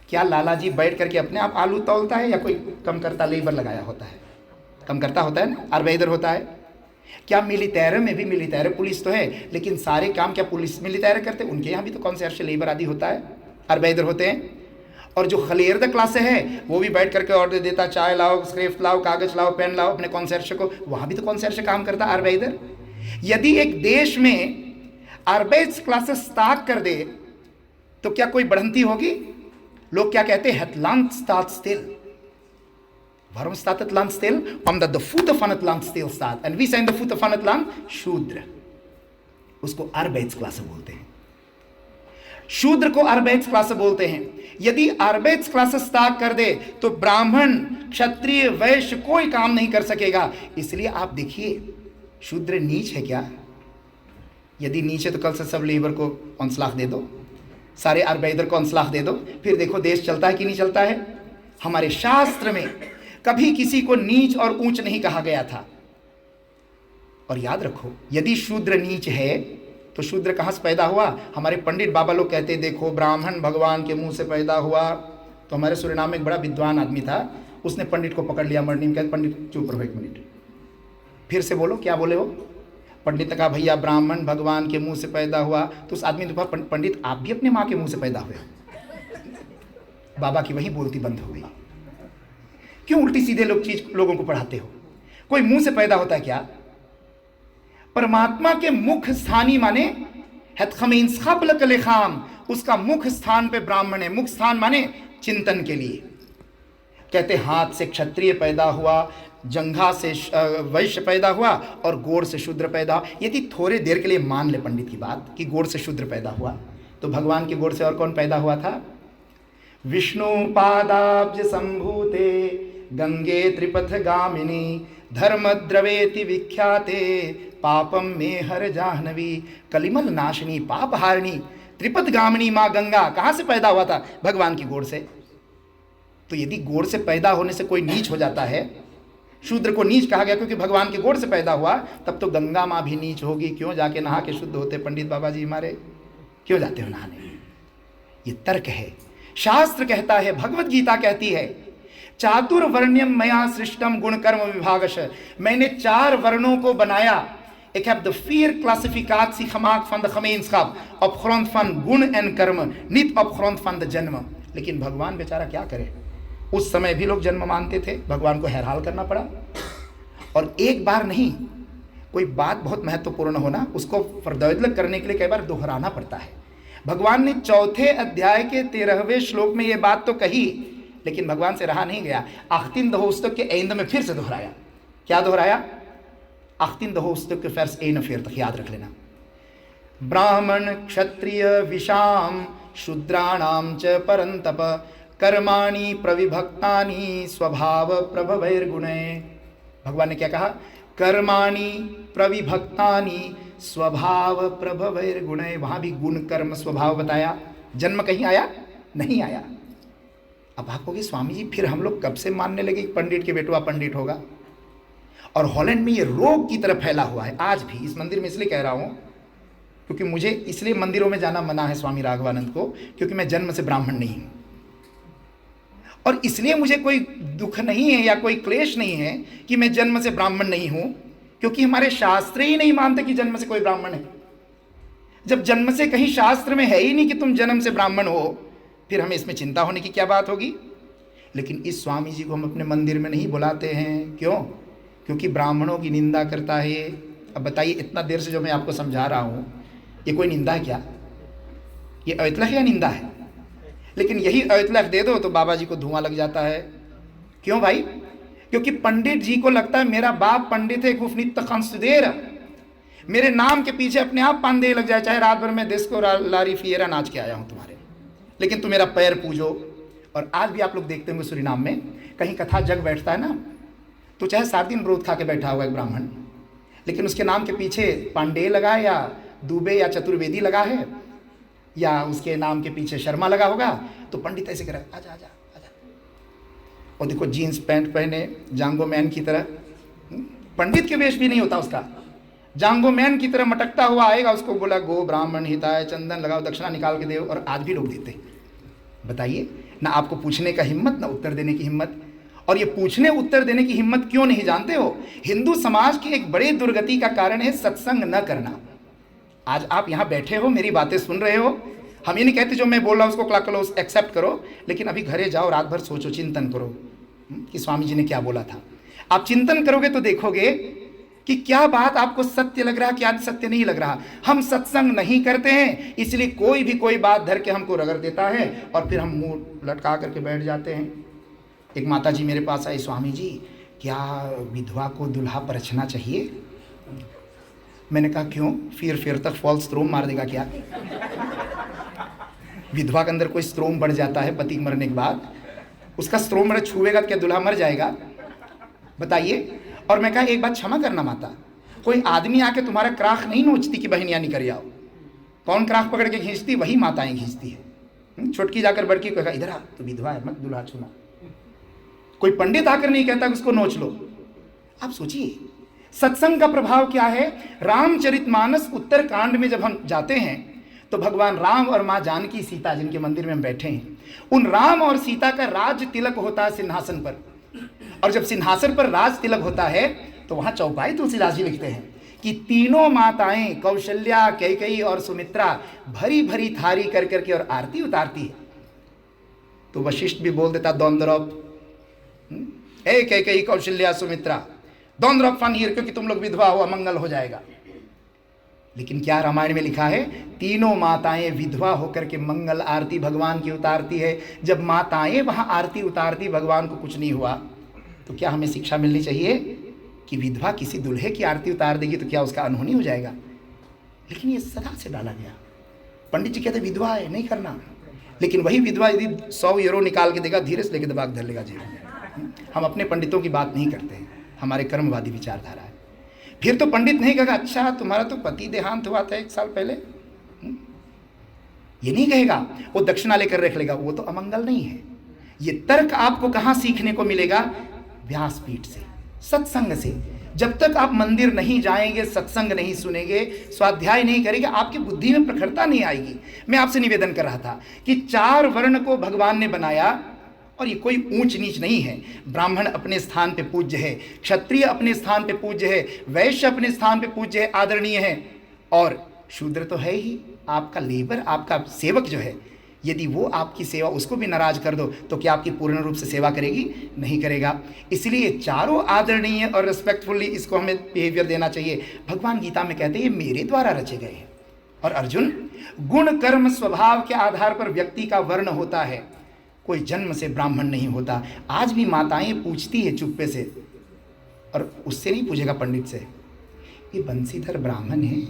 क्या लाला जी बैठ करके अपने आप आलू तौलता है या कोई कम करता लेबर लगाया होता है? कम करता होता है ना, आर्बेइदर होता है। क्या मिलिटेर में भी, मिलिटेर पुलिस तो है लेकिन सारे काम क्या पुलिस मिलिटेर करते? उनके यहाँ भी तो कॉन्सर्श लेबर आदि होता है, आर्बेइदर होते हैं। और जो खलेरद क्लास है वो भी बैठ करके ऑर्डर देता, चाय लाओ, स्क्रिप्ट लाओ, कागज लाओ, पेन लाओ अपने कॉन्सर्श को, वहाँ भी तो कॉन्सर्श काम करता आर्बेइदर। यदि एक देश में आर्बेइज क्लासेस ताक कर दे तो क्या कोई बढ़ंती होगी? लोग क्या कहते हैं? Het land staat stil. Waarom staat het land stil? Omdat de voeten van het land stil staat. En wie zijn de voeten van het land? शूद्र। उसको आर्बेइज क्लास बोलते हैं, शूद्र को आर्बेइज क्लास बोलते हैं। यदि आर्बेइज क्लासेस ताक कर दे तो ब्राह्मण, क्षत्रिय, वैश्य कोई काम नहीं कर सकेगा। इसलिए आप देखिए, शूद्र नीच है क्या? यदि नीचे तो कल से सब लेबर को 5 लाख दे दो, सारे आर्बेइदर को 5 लाख दे दो, फिर देखो देश चलता है कि नहीं चलता है। हमारे शास्त्र में कभी किसी को नीच और ऊंच नहीं कहा गया था। और याद रखो, यदि शूद्र नीच है तो शूद्र कहाँ से पैदा हुआ? हमारे पंडित बाबा लोग कहते देखो ब्राह्मण भगवान के मुंह से पैदा हुआ। तो हमारे सूर्यनाम में एक बड़ा विद्वान आदमी था, उसने पंडित को पकड़ लिया मर्नी में, कहते पंडित चुप रहो 1 मिनट, फिर से बोलो, क्या बोले हो? पंडित ने कहा भैया ब्राह्मण भगवान के मुंह से पैदा हुआ। तो उस आदमी ने कहा पंडित आप भी अपने माँ के मुंह से पैदा हुए? बाबा की वहीं बोलती बंद हो गई। क्यों उल्टी सीधे लोगों को पढ़ाते हो? कोई मुंह से पैदा होता है क्या? परमात्मा के मुख स्थानी माने खमींसखाब लिखाम, उसका मुख स्थान पे ब्राह्मण है। मुख स्थान माने चिंतन के लिए। कहते हाथ से क्षत्रिय पैदा हुआ, जंघा से वैश्य पैदा हुआ और गोड़ से शूद्र पैदा। यदि थोड़े देर के लिए मान ले पंडित की बात कि गोड़ से शूद्र पैदा हुआ, तो भगवान की गोड़ से और कौन पैदा हुआ था? विष्णु पादाब्ज संभूते गंगे त्रिपथ गामिनी धर्म द्रवेति विख्याते पापम में हर जाह्नवी कलिमल नाशिनी पाप हारिणी त्रिपथ गामिनी माँ गंगा। कहाँ से पैदा हुआ था? भगवान की गोड़ से। तो यदि गोड़ से पैदा होने से कोई नीच हो जाता है, शूद्र को नीच कहा गया क्योंकि भगवान की गोड़ से पैदा हुआ, तब तो गंगा माँ भी नीच होगी। क्यों जाके नहा के शुद्ध होते पंडित बाबा जी हमारे? क्यों जाते हो नहाने? ये तर्क है। शास्त्र कहता है, भगवत गीता कहती है, चातुर्वर्ण्यम मया सृष्टम गुण कर्म विभागश। मैंने 4 वर्णों को बनाया। Ik heb de 4 classificatie gemaakt van de gemeenschap op grond van गुण en कर्म, niet op grond van de जन्म। लेकिन भगवान बेचारा क्या करे? उस समय भी लोग जन्म मानते थे, भगवान को हैरान करना पड़ा। और एक बार नहीं, कोई बात बहुत महत्वपूर्ण होना उसको फर्दौदलक करने के लिए कई बार दोहराना पड़ता है। भगवान ने चौथे अध्याय के 13वें श्लोक में ये बात तो कही, लेकिन भगवान से रहा नहीं गया। आखतिन दहोस्तक के एंड में फिर से दोहराया। क्या दोहराया? आखतिन दहोस्तक के फर्स ए न फिर तक याद रख लेना। ब्राह्मण क्षत्रिय विषाम शूद्राणाम च परंतप कर्माणि प्रविभक्तानि स्वभाव प्रभवैर्गुणैः। भगवान ने क्या कहा? कर्माणि प्रविभक्तानि स्वभाव प्रभवैर्गुणैः। वहां भी गुण कर्म स्वभाव बताया। जन्म कहीं आया? नहीं आया। अब आप कहोगे स्वामी जी फिर हम लोग कब से मानने लगे कि पंडित के बेटवा पंडित होगा? और हॉलैंड में ये रोग की तरह फैला हुआ है आज भी। इस मंदिर में इसलिए कह रहा हूं क्योंकि मुझे इसलिए मंदिरों में जाना मना है स्वामी राघवानंद को, क्योंकि मैं जन्म से ब्राह्मण नहीं हूं। और इसलिए मुझे कोई दुख नहीं है या कोई क्लेश नहीं है कि मैं जन्म से ब्राह्मण नहीं हूं, क्योंकि हमारे शास्त्र ही नहीं मानते कि जन्म से कोई ब्राह्मण है। जब जन्म से कहीं शास्त्र में है ही नहीं कि तुम जन्म से ब्राह्मण हो, फिर हमें इसमें चिंता होने की क्या बात होगी? लेकिन इस स्वामी जी को हम अपने मंदिर में नहीं बुलाते हैं। क्यों? क्योंकि ब्राह्मणों की निंदा करता है। अब बताइए, इतना देर से जो मैं आपको समझा रहा हूं, ये कोई निंदा है क्या? ये अवैतलक या निंदा है? लेकिन यही अवैतलक दे दो तो बाबा जी को धुआं लग जाता है। क्यों भाई? क्योंकि पंडित जी को लगता है मेरा बाप पंडित है, कुफनित तखंसुदेर, मेरे नाम के पीछे अपने आप पांडे लग जाए, चाहे रात भर में देश को लारी फियरा नाच के आया हूं तुम्हारे, लेकिन तुम मेरा पैर पूजो। और आज भी आप लोग देखते होंगे सूरीनाम में कहीं कथा जग बैठता है ना, तो चाहे 7 दिन ब्रोत खा के बैठा हुआ एक ब्राह्मण, लेकिन उसके नाम के पीछे पांडे लगा है, या दुबे या चतुर्वेदी लगा है, या उसके नाम के पीछे शर्मा लगा होगा, तो पंडित ऐसे करे, आजा आजा आजा। और देखो जीन्स पैंट पहने जांगो मैन की तरह, पंडित के वेश भी नहीं होता उसका, जांगो मैन की तरह मटकता हुआ आएगा। उसको बोला गो ब्राह्मण हिताय, चंदन लगाओ, दक्षिणा निकाल के दो। और आज भी लोग देते। बताइए ना, आपको पूछने का हिम्मत ना उत्तर देने की हिम्मत। और ये पूछने उत्तर देने की हिम्मत क्यों नहीं जानते हो? हिंदू समाज की एक बड़ी दुर्गति का कारण है सत्संग न करना। आज आप यहाँ बैठे हो, मेरी बातें सुन रहे हो, हम ये नहीं कहते जो मैं बोल रहा हूँ उसको क्लाक करो, एक्सेप्ट करो, लेकिन अभी घरे जाओ, रात भर सोचो, चिंतन करो कि स्वामी जी ने क्या बोला था। आप चिंतन करोगे तो देखोगे कि क्या बात आपको सत्य लग रहा, क्या सत्य नहीं लग रहा। हम सत्संग नहीं करते हैं, इसलिए कोई भी कोई बात धर के हमको रगड़ देता है और फिर हम मुंह लटका करके बैठ जाते हैं। एक माता जी मेरे पास आई, स्वामी जी क्या विधवा को दुल्हा परछना चाहिए? मैंने कहा क्यों? फिर तक फॉल्स स्ट्रोम मार देगा क्या? विधवा के अंदर कोई स्ट्रोम बढ़ जाता है पति मरने के बाद, उसका स्ट्रोम छुएगा तो क्या दुल्हा मर जाएगा? बताइए। और मैं कहा एक बात क्षमा करना माता, कोई आदमी आके तुम्हारा क्राख नहीं नोचती कि बहनियां निकल आओ। कौन क्राख पकड़ के खींचती? वही माताएं खींचती है। छोटकी जाकर बड़की को कहा इधर आ, तो विधवा है, मत दुल्हा छूना। कोई पंडित आकर नहीं कहता कि उसको नोच लो। आप सोचिए सत्संग का प्रभाव क्या है। रामचरितमानस उत्तर कांड में जब हम जाते हैं तो भगवान राम और माँ जानकी सीता जिनके मंदिर में हम बैठे हैं, उन राम और सीता का राज तिलक होता है सिंहासन पर। और जब सिंहासन पर राज तिलक होता है तो वहां चौपाई तुलसीदास जी लिखते हैं कि तीनों माताएं कौशल्या, कैकेयी और सुमित्रा भरी भरी थारी कर करके और आरती उतारती है। तो वशिष्ठ भी बोल देता डोंट ड्रॉप, ए Kaikeyi Kaushalya Sumitra, don't drop fun here, क्योंकि तुम लोग विधवा हो, अमंगल हो जाएगा। लेकिन क्या रामायण में लिखा है? तीनों माताएं विधवा होकर के मंगल आरती भगवान की उतारती है। जब माताएं वहां आरती उतारती, भगवान को कुछ नहीं हुआ, तो क्या हमें शिक्षा मिलनी चाहिए कि विधवा किसी दूल्हे की आरती उतार देगी तो क्या उसका अनहोनी हो जाएगा? लेकिन ये सदा से डाला गया। पंडित जी कहते विधवा है, नहीं करना। लेकिन वही विधवा यदि 100 यूरो निकाल के देगा, धीरे से लेके दबा के धर लेगा जेब में। हम अपने पंडितों की बात नहीं करते हैं, हमारे कर्मवादी विचारधारा है। फिर तो पंडित नहीं कहेगा अच्छा तुम्हारा तो पति देहांत हुआ था 1 साल पहले, ये नहीं कहेगा। वो दक्षिणा लेकर रख लेगा, वो तो अमंगल नहीं है। ये तर्क आपको कहां सीखने को मिलेगा? व्यासपीठ से, सत्संग से। जब तक आप मंदिर नहीं जाएंगे, सत्संग नहीं सुनेंगे, स्वाध्याय नहीं करेंगे, आपकी बुद्धि में प्रखरता नहीं आएगी। मैं आपसे निवेदन कर रहा था कि 4 वर्ण को भगवान ने बनाया और ये कोई ऊंच नीच नहीं है। ब्राह्मण अपने स्थान पे पूज्य है, क्षत्रिय अपने स्थान पे पूज्य है, वैश्य अपने स्थान पे पूज्य है, आदरणीय है, और शूद्र तो है ही। आपका लेबर, आपका सेवक जो है, यदि वो आपकी सेवा उसको भी नाराज कर दो तो क्या आपकी पूर्ण रूप से सेवा करेगी? नहीं करेगा। इसलिए चारों आदरणीय और रिस्पेक्टफुली इसको हमें बिहेवियर देना चाहिए। भगवान गीता में कहते हैं ये मेरे द्वारा रचे गए हैं। और अर्जुन, गुण कर्म स्वभाव के आधार पर व्यक्ति का वर्ण होता है, कोई जन्म से ब्राह्मण नहीं होता। आज भी माताएं पूछती है चुप्पे से, और उससे नहीं पूछेगा पंडित से, ये बंसीधर ब्राह्मण है,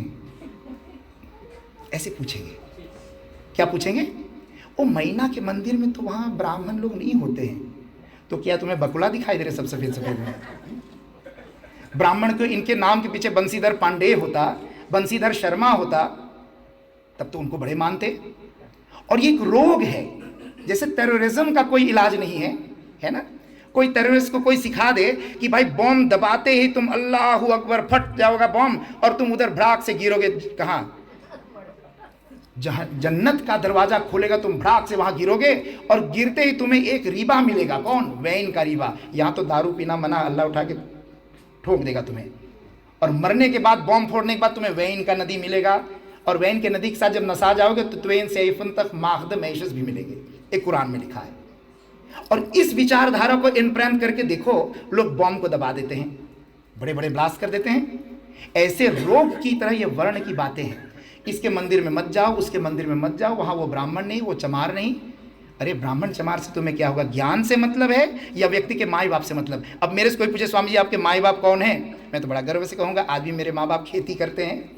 ऐसे पूछेंगे। क्या पूछेंगे? ओ मैना के मंदिर में तो वहां ब्राह्मण लोग नहीं होते हैं, तो क्या तुम्हें बकुला दिखाई दे रहे सब सफेद सफेद में? ब्राह्मण को इनके नाम के पीछे बंसीधर पांडे होता, बंसीधर शर्मा होता, तब तो उनको बड़े मानते। और ये एक रोग है, जैसे टेररिज्म का कोई इलाज नहीं है, है ना? कोई टेररिस्ट को कोई सिखा दे कि भाई बॉम्ब दबाते ही तुम अल्लाहू अकबर, फट जाओगा बॉम्ब और तुम उधर भड़ाक से गिरोगे। कहाँ? जहां जन्नत का दरवाजा खोलेगा तुम भड़ाक से वहां गिरोगे, और गिरते ही तुम्हें एक रीबा मिलेगा। कौन? वैन का रीबा। यहां तो दारू पीना मना, अल्लाह उठा के ठोक देगा तुम्हें। और मरने के बाद, बॉम्ब फोड़ने के बाद तुम्हें वैन का नदी मिलेगा, और वैन के नदी के साथ जब नसा जाओगे तो त्वेन सैफन तक माखद मैशस भी मिलेंगे, एक कुरान में लिखा है। और इस विचारधारा को इम्प्रेंट करके देखो, लोग बॉम्ब को दबा देते हैं, बड़े बड़े ब्लास्ट कर देते हैं। ऐसे रोग की तरह ये वर्ण की बातें हैं। इसके मंदिर में मत जाओ, उसके मंदिर में मत जाओ, वहाँ वो ब्राह्मण नहीं, वो चमार नहीं। अरे ब्राह्मण चमार से तुम्हें क्या होगा? ज्ञान से मतलब है या व्यक्ति के माँ बाप से मतलब? अब मेरे से कोई पूछे, स्वामी जी आपके माँ बाप कौन है? मैं तो बड़ा गर्व से कहूँगा, आज भी मेरे माँ बाप खेती करते हैं,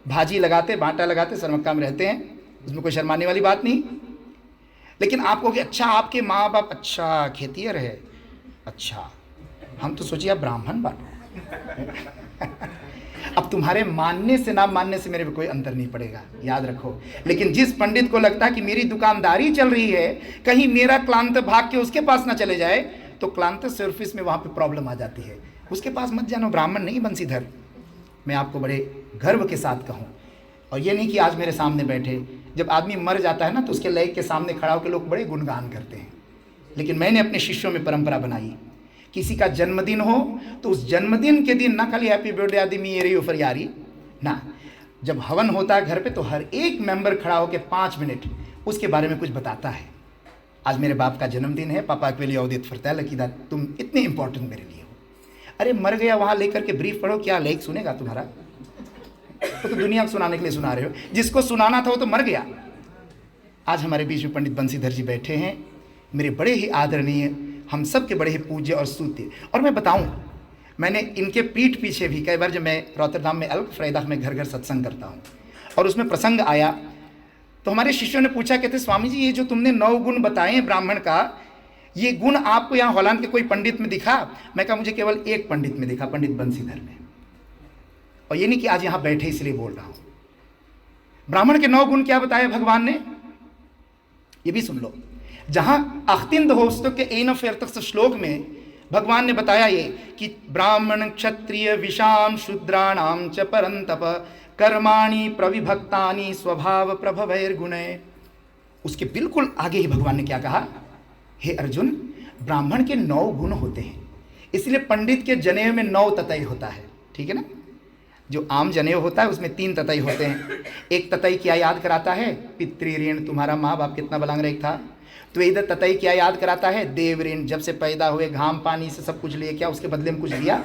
भाजी लगाते, बांटा लगाते, सरमक्का में रहते हैं, उसमें कोई शर्माने वाली बात नहीं। लेकिन आप कहोगे अच्छा आपके माँ बाप अच्छा खेतियर है, अच्छा, हम तो सोचिए आप ब्राह्मण बांटो। अब तुम्हारे मानने से ना मानने से मेरे पे कोई अंतर नहीं पड़ेगा, याद रखो। लेकिन जिस पंडित को लगता है कि मेरी दुकानदारी चल रही है, कहीं मेरा क्लांत भाग के उसके पास ना चले जाए, तो क्लांत सर्फिस में वहाँ पे प्रॉब्लम आ जाती है। उसके पास मत जानो, ब्राह्मण नहीं बंसीधर। मैं आपको बड़े गर्व के साथ कहूँ, और ये नहीं कि आज मेरे सामने बैठे, जब आदमी मर जाता है ना तो उसके लय के सामने खड़ा होकर लोग बड़े गुणगान करते हैं। लेकिन मैंने अपने शिष्यों में परंपरा बनाई, किसी का जन्मदिन हो तो उस जन्मदिन के दिन ना खाली हैप्पी बर्थडे आदमी ये रही ऊपर यारी ना, जब हवन होता है घर पे तो हर एक मेंबर खड़ा होकर 5 मिनट उसके बारे में कुछ बताता है। आज मेरे बाप का जन्मदिन है, पापा के लिए अवदित फरतैल अकीदा, तुम इतने इंपॉर्टेंट मेरे लिए हो। अरे मर गया, वहाँ लेकर के ब्रीफ पढ़ो, क्या लेख सुनेगा तुम्हारा? तो दुनिया को सुनाने के लिए सुना रहे हो, जिसको सुनाना था वो तो मर गया। आज हमारे बीच में पंडित बंसीधर जी बैठे हैं, मेरे बड़े ही आदरणीय, हम सब के बड़े ही पूज्य और स्तुत्य। और मैं बताऊं, मैंने इनके पीठ पीछे भी कई बार, जब मैं रोटरडाम में अल्क फ्राइडा में घर घर सत्संग करता हूं और उसमें प्रसंग आया, तो हमारे शिष्यों ने पूछा, कहते स्वामी जी ये जो तुमने 9 गुण बताए हैं ब्राह्मण का, ये गुण आपको यहाँ हॉलैंड के कोई पंडित में दिखा? मैं कहा मुझे केवल एक पंडित में दिखा, पंडित बंसीधर में। और ये नहीं कि आज यहाँ बैठे इसलिए बोल रहा हूं। ब्राह्मण के 9 गुण क्या बताए भगवान ने, ये भी सुन लो। जहां अख्तिंद होस्तों के एन फेरतक श्लोक में भगवान ने बताया ये कि ब्राह्मण क्षत्रिय विषाम शूद्राणाम च परंतप कर्माणि प्रविभक्तानि स्वभाव प्रभवैर्गुणे। उसके बिल्कुल आगे ही भगवान ने क्या कहा, हे अर्जुन, ब्राह्मण के 9 गुण होते हैं, इसलिए पंडित के जनेऊ में 9 ततई होता है, ठीक है ना? जो आम जनेऊ होता है उसमें 3 ततई होते हैं। एक ततई क्या याद कराता है? पितृऋण, तुम्हारा माँ बाप कितना बलांगरेख था। तो इधर ततई क्या याद कराता है? देव ऋण, जब से पैदा हुए घाम पानी से सब कुछ लिए, क्या उसके बदले में कुछ दिया?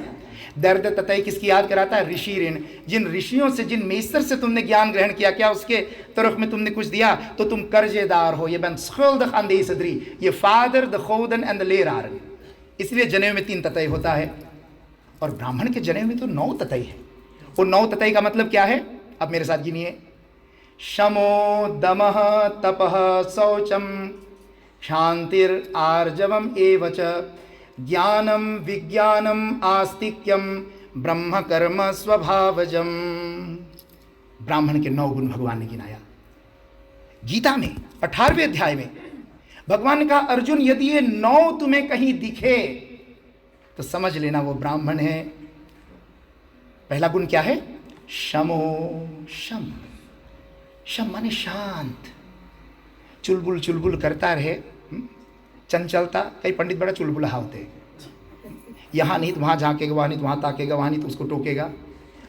दर्द ततई किसकी याद कराता है? ऋषि ऋण, जिन ऋषियों से, जिन मेस्तर से तुमने ज्ञान ग्रहण किया, क्या उसके तरफ में तुमने कुछ दिया? तो तुम कर्जेदार हो। ये बन स्खुल्द खानदेही सदरी, ये फादर द खोदन एंड द लेर आर। इसलिए जनेऊ में 3 ततई होता है, और ब्राह्मण के जनेऊ में तो 9 ततई है। वो 9 ततई का मतलब क्या है? अब मेरे साथ गिनिए। शमो दमः तपः शौचम शांतिर आर्जवम एवच ज्ञानम विज्ञानम आस्तिक्यम ब्रह्म कर्म स्वभावजम। ब्राह्मण के 9 गुण भगवान ने गिनाया। गीता में 18वें अध्याय में भगवान ने कहा, अर्जुन यदि ये 9 तुम्हें कहीं दिखे तो समझ लेना वो ब्राह्मण है। पहला गुण क्या है? शमो शम। शम माने शांत, चुलबुल चुलबुल करता रहे, चंचलता। कई पंडित बड़ा चुलबुला होते हैं, यहाँ नहीं तो वहाँ झांकेगा, वहाँ नहीं तो वहाँ ताकेगा, वहाँ नहीं तो उसको टोकेगा।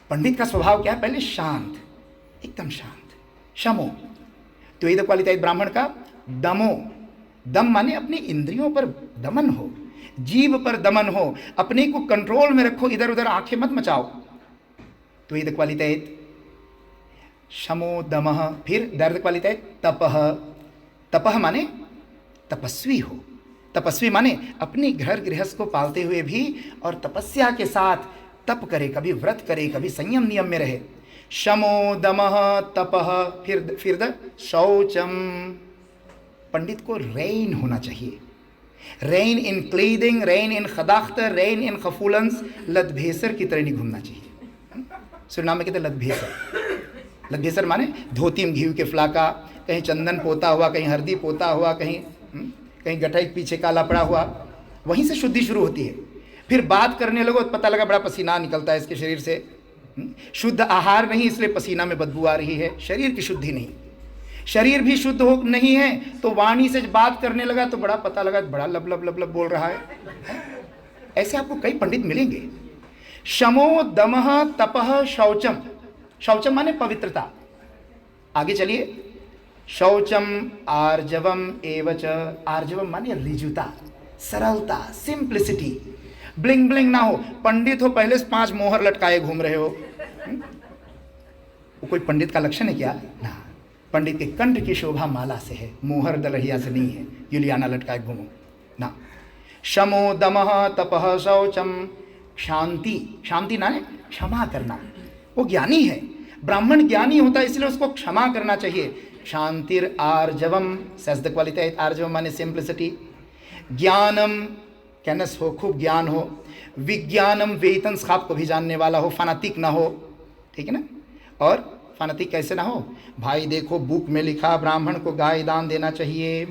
पंडित का स्वभाव क्या है? पहले शांत, एकदम शांत। शमो तो ये क्वालिटी ब्राह्मण का। दमो, दम माने अपनी इंद्रियों पर दमन हो, जीभ पर दमन हो, अपने को कंट्रोल में रखो, इधर उधर आंखें मत मचाओ। तो ये क्वालिटी। शमो दमः, फिर दर्द क्वालिटी है तपह। तपह माने तपस्वी हो। तपस्वी माने अपनी घर गृहस्थ को पालते हुए भी और तपस्या के साथ तप करे, कभी व्रत करे, कभी संयम नियम में रहे। शमो दमः तपः, फिर द शौचम। पंडित को रेन होना चाहिए। रेन इन क्लीदिंग, रेन इन खदाख्तर, रेन इन खफूलेंस, लदभेसर की तरह नहीं घूमना चाहिए। सुरनाम में कहते लदभेसर। लदभेसर माने धोती में घी के फलाका, कहीं चंदन पोता हुआ, कहीं हल्दी पोता हुआ, कहीं गठाई पीछे काला पड़ा हुआ, वहीं से शुद्धि शुरू होती है। फिर बात करने लगो तो पता लगा बड़ा पसीना निकलता है इसके शरीर से। शुद्ध आहार नहीं, इसलिए पसीना में बदबू आ रही है। शरीर की शुद्धि नहीं, शरीर भी शुद्ध हो नहीं है तो वाणी से बात करने लगा तो बड़ा पता लगा बड़ा लब लब लब लब बोल रहा है। ऐसे आपको कई पंडित मिलेंगे। शमो दमः तपः शौचम। शौचम माने पवित्रता। आगे चलिए, शौचम आर्जवम एवच। आर्जवम माने रिजुता, सरलता, सिंप्लिसिटी। ब्लिंग ब्लिंग ना हो। पंडित हो पहले से 5 मोहर लटकाए घूम रहे हो, वो कोई पंडित का लक्षण है क्या? ना। पंडित के कंठ की शोभा माला से है, मोहर दलहिया से नहीं है, यूलियाना लटकाए घूमो ना। शमो दमः तपः शौचम। शांति। शांति ना क्षमा करना। वो ज्ञानी है, ब्राह्मण ज्ञानी होता है, इसलिए उसको क्षमा करना चाहिए। शांतिर आर्जवम, सेज द क्वालिटी। आर्जवम माने सिंप्लिसिटी। ज्ञानम, कैनस हो, खूब ज्ञान हो। विज्ञानम, वेतन खाप को भी जानने वाला हो, फनातिक ना हो, ठीक है ना। और फनातिक कैसे ना हो? भाई देखो बुक में लिखा ब्राह्मण को गाय दान देना चाहिए।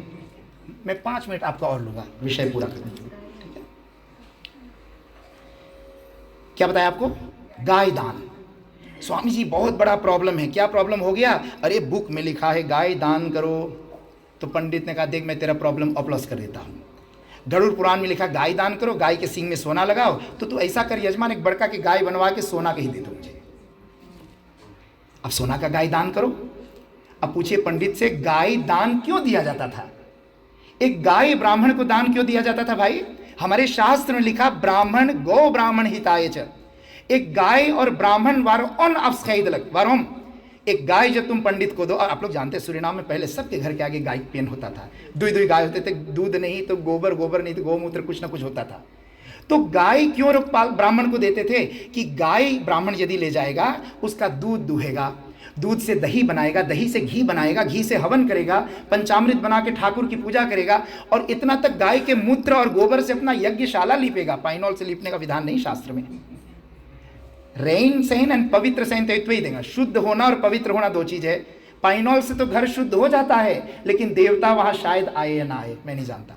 मैं 5 मिनट आपका और लूँगा विषय पूरा करने के लिए, ठीक है। क्या बताया आपको? गाय दान। स्वामी जी बहुत बड़ा प्रॉब्लम है। क्या प्रॉब्लम हो गया? अरे बुक में लिखा है गाय दान करो। तो पंडित ने कहा देख मैं तेरा प्रॉब्लम अप्लस कर देता हूँ। गरुड़ पुराण में लिखा गाय दान करो, गाय के सींग में सोना लगाओ। तो तू ऐसा कर यजमान, एक बड़का की गाय बनवा के सोना के ही दे दो मुझे। अब सोना का गाय दान करो। अब पूछिए पंडित से गाय दान क्यों दिया जाता था? एक गाय ब्राह्मण को दान क्यों दिया जाता था भाई? हमारे शास्त्र में लिखा ब्राह्मण गो ब्राह्मण हिताय च। एक गाय और ब्राह्मण वारों अवस्खैदलक वारों। एक गाय जब तुम पंडित को दो, और आप लोग जानते हैं सूरीनाम में पहले सबके घर के आगे गाय पेन होता था। दुई गाय होते थे, दूध नहीं तो गोबर, गोबर नहीं तो गोमूत्र, कुछ ना कुछ होता था। तो गाय क्यों ब्राह्मण को देते थे? कि गाय ब्राह्मण यदि ले जाएगा उसका दूध दूहेगा, दूध से दही बनाएगा, दही से घी बनाएगा, घी से हवन करेगा, पंचामृत बना के ठाकुर की पूजा करेगा, और इतना तक गाय के मूत्र और गोबर से अपना यज्ञशाला लीपेगा। पाइनॉल से लीपने का विधान नहीं शास्त्र में। रेन सेन एंड पवित्र सेन तो ही देगा। शुद्ध होना और पवित्र होना 2 चीज है। पाइनॉल से तो घर शुद्ध हो जाता है, लेकिन देवता वहां शायद आए या ना आए, मैं नहीं जानता।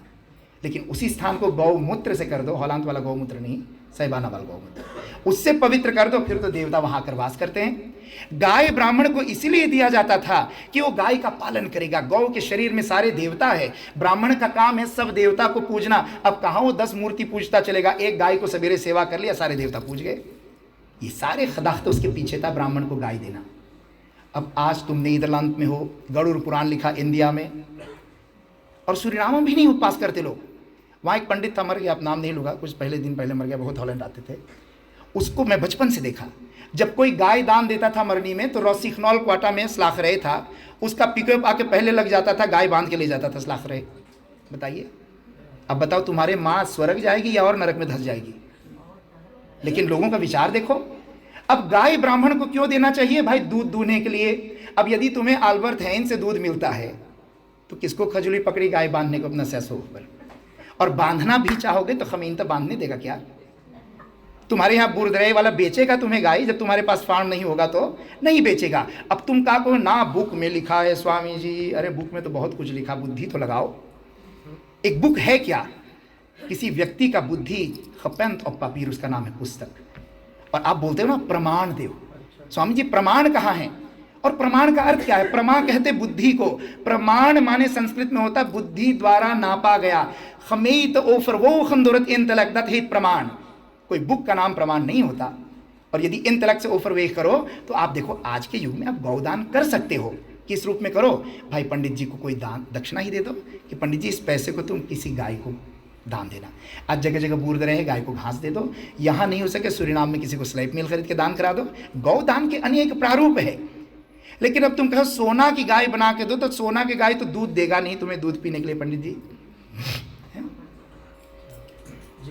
लेकिन उसी स्थान को गौमूत्र से कर दो, हॉलांत वाला गौमूत्र नहीं, सैबाना वाला गौमूत्र, उससे पवित्र कर दो, फिर तो देवता वहां आकर वास करते हैं। गाय ब्राह्मण को इसीलिए दिया जाता था कि वो गाय का पालन करेगा। गौ के शरीर में सारे देवता है, ब्राह्मण का काम है सब देवता को पूजना। अब कहाँ वो 10 मूर्ति पूजता चलेगा? एक गाय को सवेरे सेवा कर लिया, सारे देवता पूज गए। ये सारे खदाख्त तो उसके पीछे था, ब्राह्मण को गाय देना। अब आज तुम नीदरलैंड में हो, गरुड़ पुराण लिखा इंडिया में, और सूरीनाम में भी नहीं उपवास करते लोग। वहाँ एक पंडित था, मर गया, अब नाम नहीं लूँगा, कुछ दिन पहले मर गया, बहुत हॉलैंड आते थे। उसको मैं बचपन से देखा, जब कोई गाय दान देता था मरनी में तो रोसिखनॉल क्वाटा में स्लाख रहे था, उसका पिकअप आके पहले लग जाता था, गाय बांध के ले जाता था स्लाख रहे। बताइए, अब बताओ तुम्हारे माँ स्वर्ग जाएगी या और नरक में धंस जाएगी? लेकिन लोगों का विचार देखो। अब गाय ब्राह्मण को क्यों देना चाहिए भाई? दूध दूहने के लिए। अब यदि तुम्हें अल्बर्ट हैन से दूध मिलता है तो किसको खजूली पकड़ी गाय बांधने को अपना सैसो ऊपर? और बांधना भी चाहोगे तो खमीन तो बांधने देगा क्या? तुम्हारे यहाँ बुरदराई वाला बेचेगा तुम्हें गाय? जब तुम्हारे पास फार्म नहीं होगा तो नहीं बेचेगा। अब तुम कहा कहो ना बुक में लिखा है स्वामी जी। अरे बुक में तो बहुत कुछ लिखा, बुद्धि तो लगाओ। एक बुक है क्या? किसी व्यक्ति का बुद्धि खपंत और पापीर, उसका नाम है पुस्तक। और आप बोलते हो ना प्रमाण देव। स्वामी जी प्रमाण कहाँ है? और प्रमाण का अर्थ क्या है? प्रमा कहते बुद्धि को। प्रमाण माने संस्कृत में होता बुद्धि द्वारा नापा गया। खमेत ओफर वो खंदुरत इंतलेक्ट, दैट इज प्रमाण। कोई बुक का नाम प्रमाण नहीं होता। और यदि इंतलेक्ट से ओफर वे करो तो आप देखो आज के युग में आप गौदान कर सकते हो। किस रूप में करो भाई? पंडित जी को कोई दान दक्षिणा ही दे दो कि पंडित जी इस पैसे को तुम किसी गाय को दान देना। आज जगह जगह बूर्द रहे, गाय को घास दे दो। यहाँ नहीं हो सके सूरीनाम में किसी को स्लैप मिल खरीद के दान करा दो। गौ दान के अनेक प्रारूप है। लेकिन अब तुम कहो सोना की गाय बना के दो, तो सोना की गाय तो दूध देगा नहीं तुम्हें दूध पीने के लिए पंडित जी।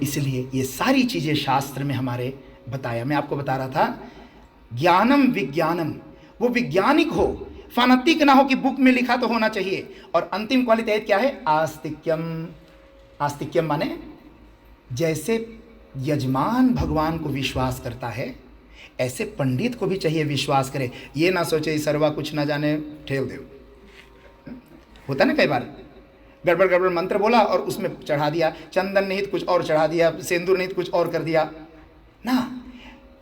इसलिए ये सारी चीजें शास्त्र में हमारे बताया। मैं आपको बता रहा था ज्ञानम विज्ञानम, वो वैज्ञानिक हो, फनातिक ना हो कि बुक में लिखा तो होना चाहिए। और अंतिम क्वालिटी क्या है? आस्तिक्यम। आस्तिक्यम माने जैसे यजमान भगवान को विश्वास करता है ऐसे पंडित को भी चाहिए विश्वास करे। ये ना सोचे सर्वा कुछ ना जाने ठेल दे। होता ना कई बार गड़बड़ गड़बड़ मंत्र बोला और उसमें चढ़ा दिया, चंदन नहीं तो कुछ और चढ़ा दिया, सिंदूर नहीं तो कुछ और कर दिया ना।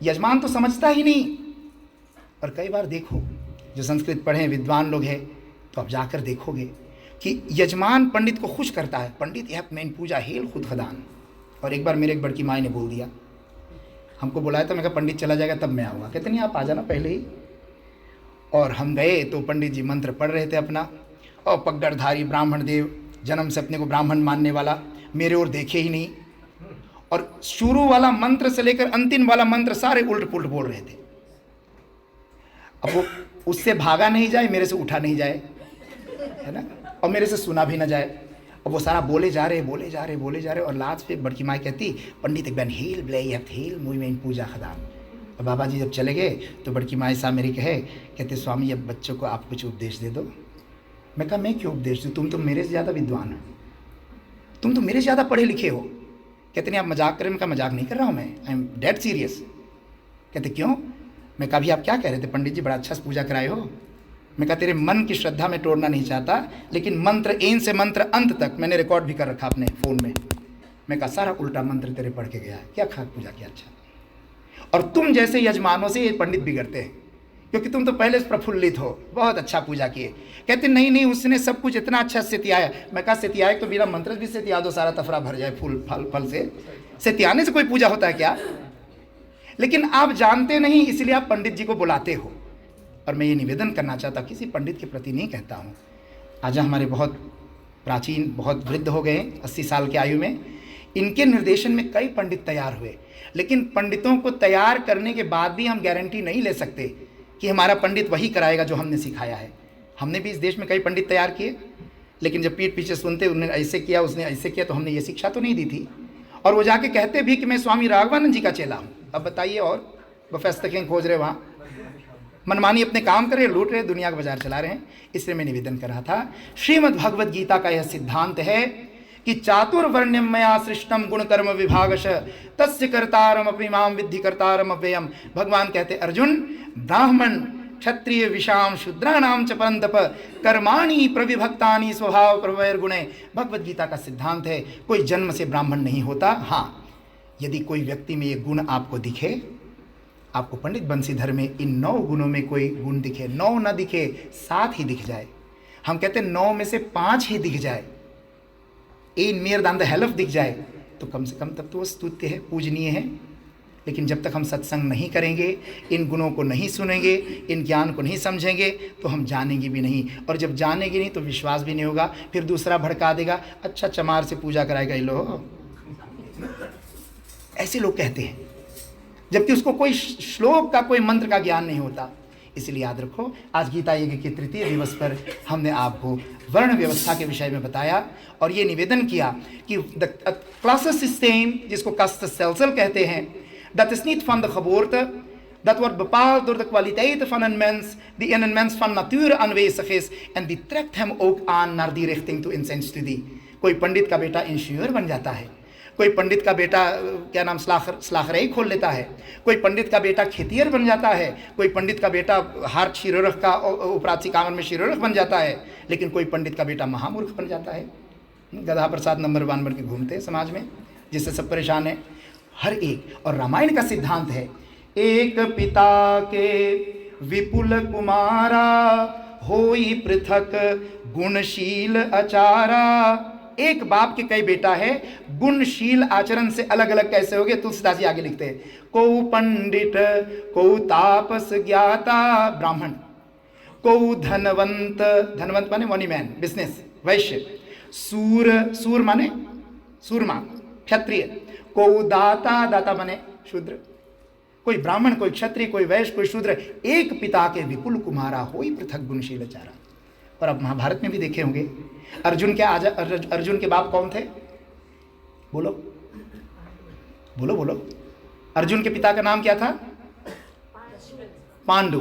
यजमान तो समझता ही नहीं। और कई बार देखो जो संस्कृत पढ़े विद्वान लोग हैं तो आप जाकर देखोगे कि यजमान पंडित को खुश करता है, पंडित यह मैन पूजा हेल खुद खदान। और एक बार मेरे एक बड़की माई ने बोल दिया, हमको बुलाया था, मैं कहा पंडित चला जाएगा तब मैं आऊँगा। कहते नहीं आप आ जाना पहले ही। और हम गए तो पंडित जी मंत्र पढ़ रहे थे अपना, और पगडरधारी ब्राह्मण देव, जन्म से अपने को ब्राह्मण मानने वाला, मेरे ओर देखे ही नहीं। और शुरू वाला मंत्र से लेकर अंतिम वाला मंत्र सारे उल्ट पुल्ट बोल रहे थे। अब वो उससे भागा नहीं जाए, मेरे से उठा नहीं जाए, है ना, और मेरे से सुना भी ना जाए। और वो सारा बोले जा रहे बोले जा रहे बोले जा रहे। और लास्ट पे बड़की माई कहती पंडित एक बैन हेल ब्ले हेल मुई में पूजा खदान। और बाबा जी जब चले गए तो बड़की माई साहब मेरी कहते स्वामी अब बच्चों को आप कुछ उपदेश दे दो। मैं कहा मैं क्यों उपदेश दूँ, तुम तो मेरे से ज़्यादा विद्वान हो, तुम तो मेरे से ज़्यादा पढ़े लिखे हो। कहते नहीं आप मजाक करें। मैं कहा मजाक नहीं कर रहा हूँ, मैं आई एम डेड सीरियस। कहते क्यों? मैं कहा अभी आप क्या कह रहे थे? पंडित जी बड़ा अच्छा से पूजा कराए हो। मैं कहा तेरे मन की श्रद्धा में तोड़ना नहीं चाहता, लेकिन मंत्र एन से मंत्र अंत तक मैंने रिकॉर्ड भी कर रखा अपने फ़ोन में। मैं कहा सारा उल्टा मंत्र तेरे पढ़ के गया है, क्या खाक पूजा किया अच्छा। और तुम जैसे यजमानों से ये पंडित बिगड़ते हैं, क्योंकि तुम तो पहले से प्रफुल्लित हो, बहुत अच्छा पूजा किए। कहते नहीं नहीं उसने सब कुछ इतना अच्छा सेतियाया। मैं कहा सेतियाए तो बिना मंत्र भी सेतिया दो, सारा तफरा भर जाए फूल फल से। सेतियाने से कोई पूजा होता है क्या? लेकिन आप जानते नहीं, इसलिए आप पंडित जी को बुलाते हो। और मैं ये निवेदन करना चाहता हूँ, किसी पंडित के प्रति नहीं कहता हूँ। आज हमारे बहुत प्राचीन बहुत वृद्ध हो गए 80 साल की आयु में, इनके निर्देशन में कई पंडित तैयार हुए। लेकिन पंडितों को तैयार करने के बाद भी हम गारंटी नहीं ले सकते कि हमारा पंडित वही कराएगा जो हमने सिखाया है। हमने भी इस देश में कई पंडित तैयार किए, लेकिन जब पीठ पीछे सुनते उन्होंने ऐसे किया उसने ऐसे किया, तो हमने ये शिक्षा तो नहीं दी थी। और वो जाके कहते भी कि मैं स्वामी राघवानंद जी का चेला हूँ। अब बताइए, और वो फस्तकें खोज रहे वहाँ, मनमानी अपने काम कर रहे, लूट रहे, दुनिया का बाजार चला रहे हैं। इसलिए मैं निवेदन कर रहा था, श्रीमद् भगवद गीता का यह सिद्धांत है कि चातुर्वर्ण्यम मया सृष्टम गुण कर्म विभागश तस्य कर्तारम अपि माम विद्धि कर्तारम अव्ययम। भगवान कहते अर्जुन, ब्राह्मण क्षत्रिय विषाम शूद्राणाम च परंतप कर्माणि प्रविभक्तानि स्वभाव प्रवैर्गुणे। भगवद गीता का सिद्धांत है, कोई जन्म से ब्राह्मण नहीं होता। हाँ, यदि कोई व्यक्ति में ये गुण आपको दिखे, आपको पंडित बंसीधर में इन 9 गुणों में कोई गुण दिखे, 9 न दिखे 7 ही दिख जाए, हम कहते हैं 9 में से 5 ही दिख जाए, इन मेयर दान द हेल्फ दिख जाए, तो कम से कम तब तो वो स्तुत्य है, पूजनीय है। लेकिन जब तक हम सत्संग नहीं करेंगे, इन गुणों को नहीं सुनेंगे, इन ज्ञान को नहीं समझेंगे, तो हम जानेंगे भी नहीं। और जब जानेंगे नहीं तो विश्वास भी नहीं होगा। फिर दूसरा भड़का देगा, अच्छा चमार से पूजा कराएगा ये लोग, ऐसे लोग कहते हैं, जबकि उसको कोई श्लोक का कोई मंत्र का ज्ञान नहीं होता। इसलिए याद रखो, आज गीता यज्ञ के तृतीय दिवस पर हमने आपको वर्ण व्यवस्था के विषय में बताया और ये निवेदन किया कि द क्लासेस सिस्टम, जिसको कास्ट सेल्सल कहते हैं, dat is niet van de geboorte, dat wordt bepaald door de kwaliteiten van een mens die in een mens van nature aanwezig is en die trekt hem ook aan naar die richting toe in zijn studie. कोई पंडित का बेटा engineer बन जाता है, कोई पंडित का बेटा क्या नाम स्लाखराई खोल लेता है, कोई पंडित का बेटा खेतियर बन जाता है, कोई पंडित का बेटा हार्ट शिरोरख का उपराची कामन में शिरोरख बन जाता है, लेकिन कोई पंडित का बेटा महामूर्ख बन जाता है, गधा प्रसाद नंबर 1 बन के घूमते हैं समाज में, जिससे सब परेशान है हर एक। और रामायण का सिद्धांत है, एक पिता के विपुल कुमारा होई पृथक गुणशील आचारा। एक बाप के कई बेटा है, गुणशील आचरण से अलग अलग कैसे हो गए? तुलसीदास जी आगे लिखते हैं, को पंडित को तापस ज्ञाता ब्राह्मण, को धनवंत, धनवंत माने मनी मैन बिजनेस वैश्य, सूर माने सूरमा क्षत्रिय, को दाता, दाता माने शूद्र, कोई ब्राह्मण, कोई क्षत्रिय, कोई वैश्य, कोई शूद्र, एक पिता के विपुल कुमारा होई पृथक गुणशील चारा। और अब महाभारत में भी देखे होंगे, अर्जुन के बाप कौन थे? बोलो बोलो बोलो। अर्जुन के पिता का नाम क्या था? पांडु।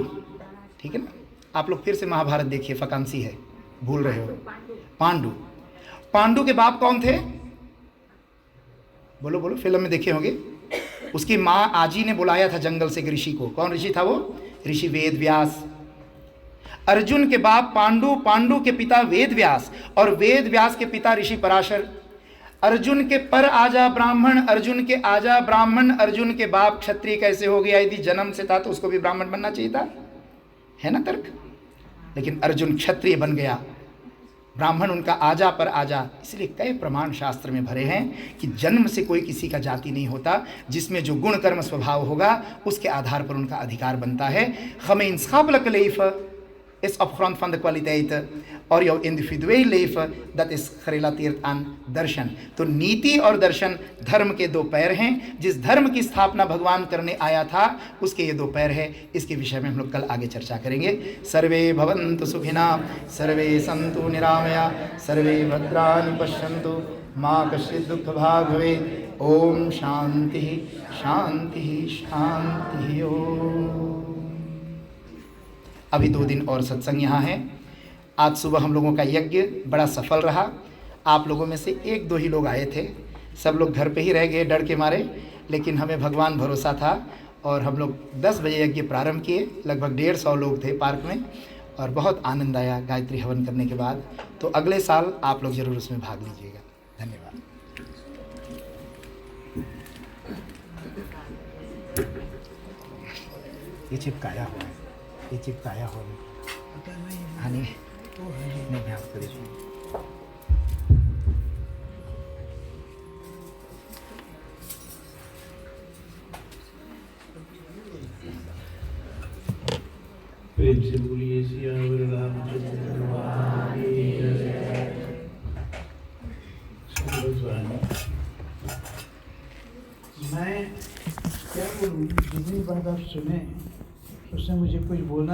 ठीक है ना? आप लोग फिर से महाभारत देखिए, फकांसी है, भूल रहे हो। पांडु। पांडु के बाप कौन थे? बोलो बोलो, फिल्म में देखे होंगे। उसकी माँ आजी ने बुलाया था जंगल से एक ऋषि को। कौन ऋषि था वो? ऋषि वेद व्यास। अर्जुन के बाप पांडु, पांडु के पिता वेद व्यास, और वेद व्यास के पिता ऋषि पराशर। अर्जुन के पर आजा ब्राह्मण, अर्जुन के आजा ब्राह्मण, अर्जुन के बाप क्षत्रिय कैसे हो गया? यदि जन्म से था तो उसको भी ब्राह्मण बनना चाहिए था, है ना तर्क? लेकिन अर्जुन क्षत्रिय बन गया, ब्राह्मण उनका आजा पर आजा। इसलिए कई प्रमाण शास्त्र में भरे हैं कि जन्म से कोई किसी का जाति नहीं होता, जिसमें जो गुण कर्म स्वभाव होगा उसके आधार पर उनका अधिकार बनता है। Gemeenschappelijke leven is op grond van de kwaliteiten, और jouw individueel leven dat is gerelateerd aan दर्शन। तो नीति और दर्शन धर्म के दो पैर हैं। जिस धर्म की स्थापना भगवान करने आया था उसके ये दो पैर है। इसके विषय में हम लोग कल आगे चर्चा करेंगे। सर्वे भवन्तु सुखिना, सर्वे सन्तु निरामया, सर्वे भद्राणि पश्यन्तु, मा कश्चित् दुःखभाग् भवेत्। ओम शांति शांति शांति। ओम। अभी 2 दिन और सत्संग यहाँ है। आज सुबह हम लोगों का यज्ञ बड़ा सफल रहा। आप लोगों में से 1-2 ही लोग आए थे, सब लोग घर पे ही रह गए डर के मारे, लेकिन हमें भगवान भरोसा था और हम लोग 10 बजे यज्ञ प्रारंभ किए। लगभग 150 लोग थे पार्क में और बहुत आनंद आया गायत्री हवन करने के बाद। तो अगले साल आप लोग ज़रूर उसमें भाग लीजिएगा। धन्यवाद। ये चिपकाया हुआ है, ये चिपकाया हुआ है। हाँ नहीं नहीं, आपको देखिए। प्रेम से बोलिए सियावर रामचंद्र भगवान की जय। मैं क्या बोलूँ, जितनी बात आप सुने उससे मुझे कुछ बोलना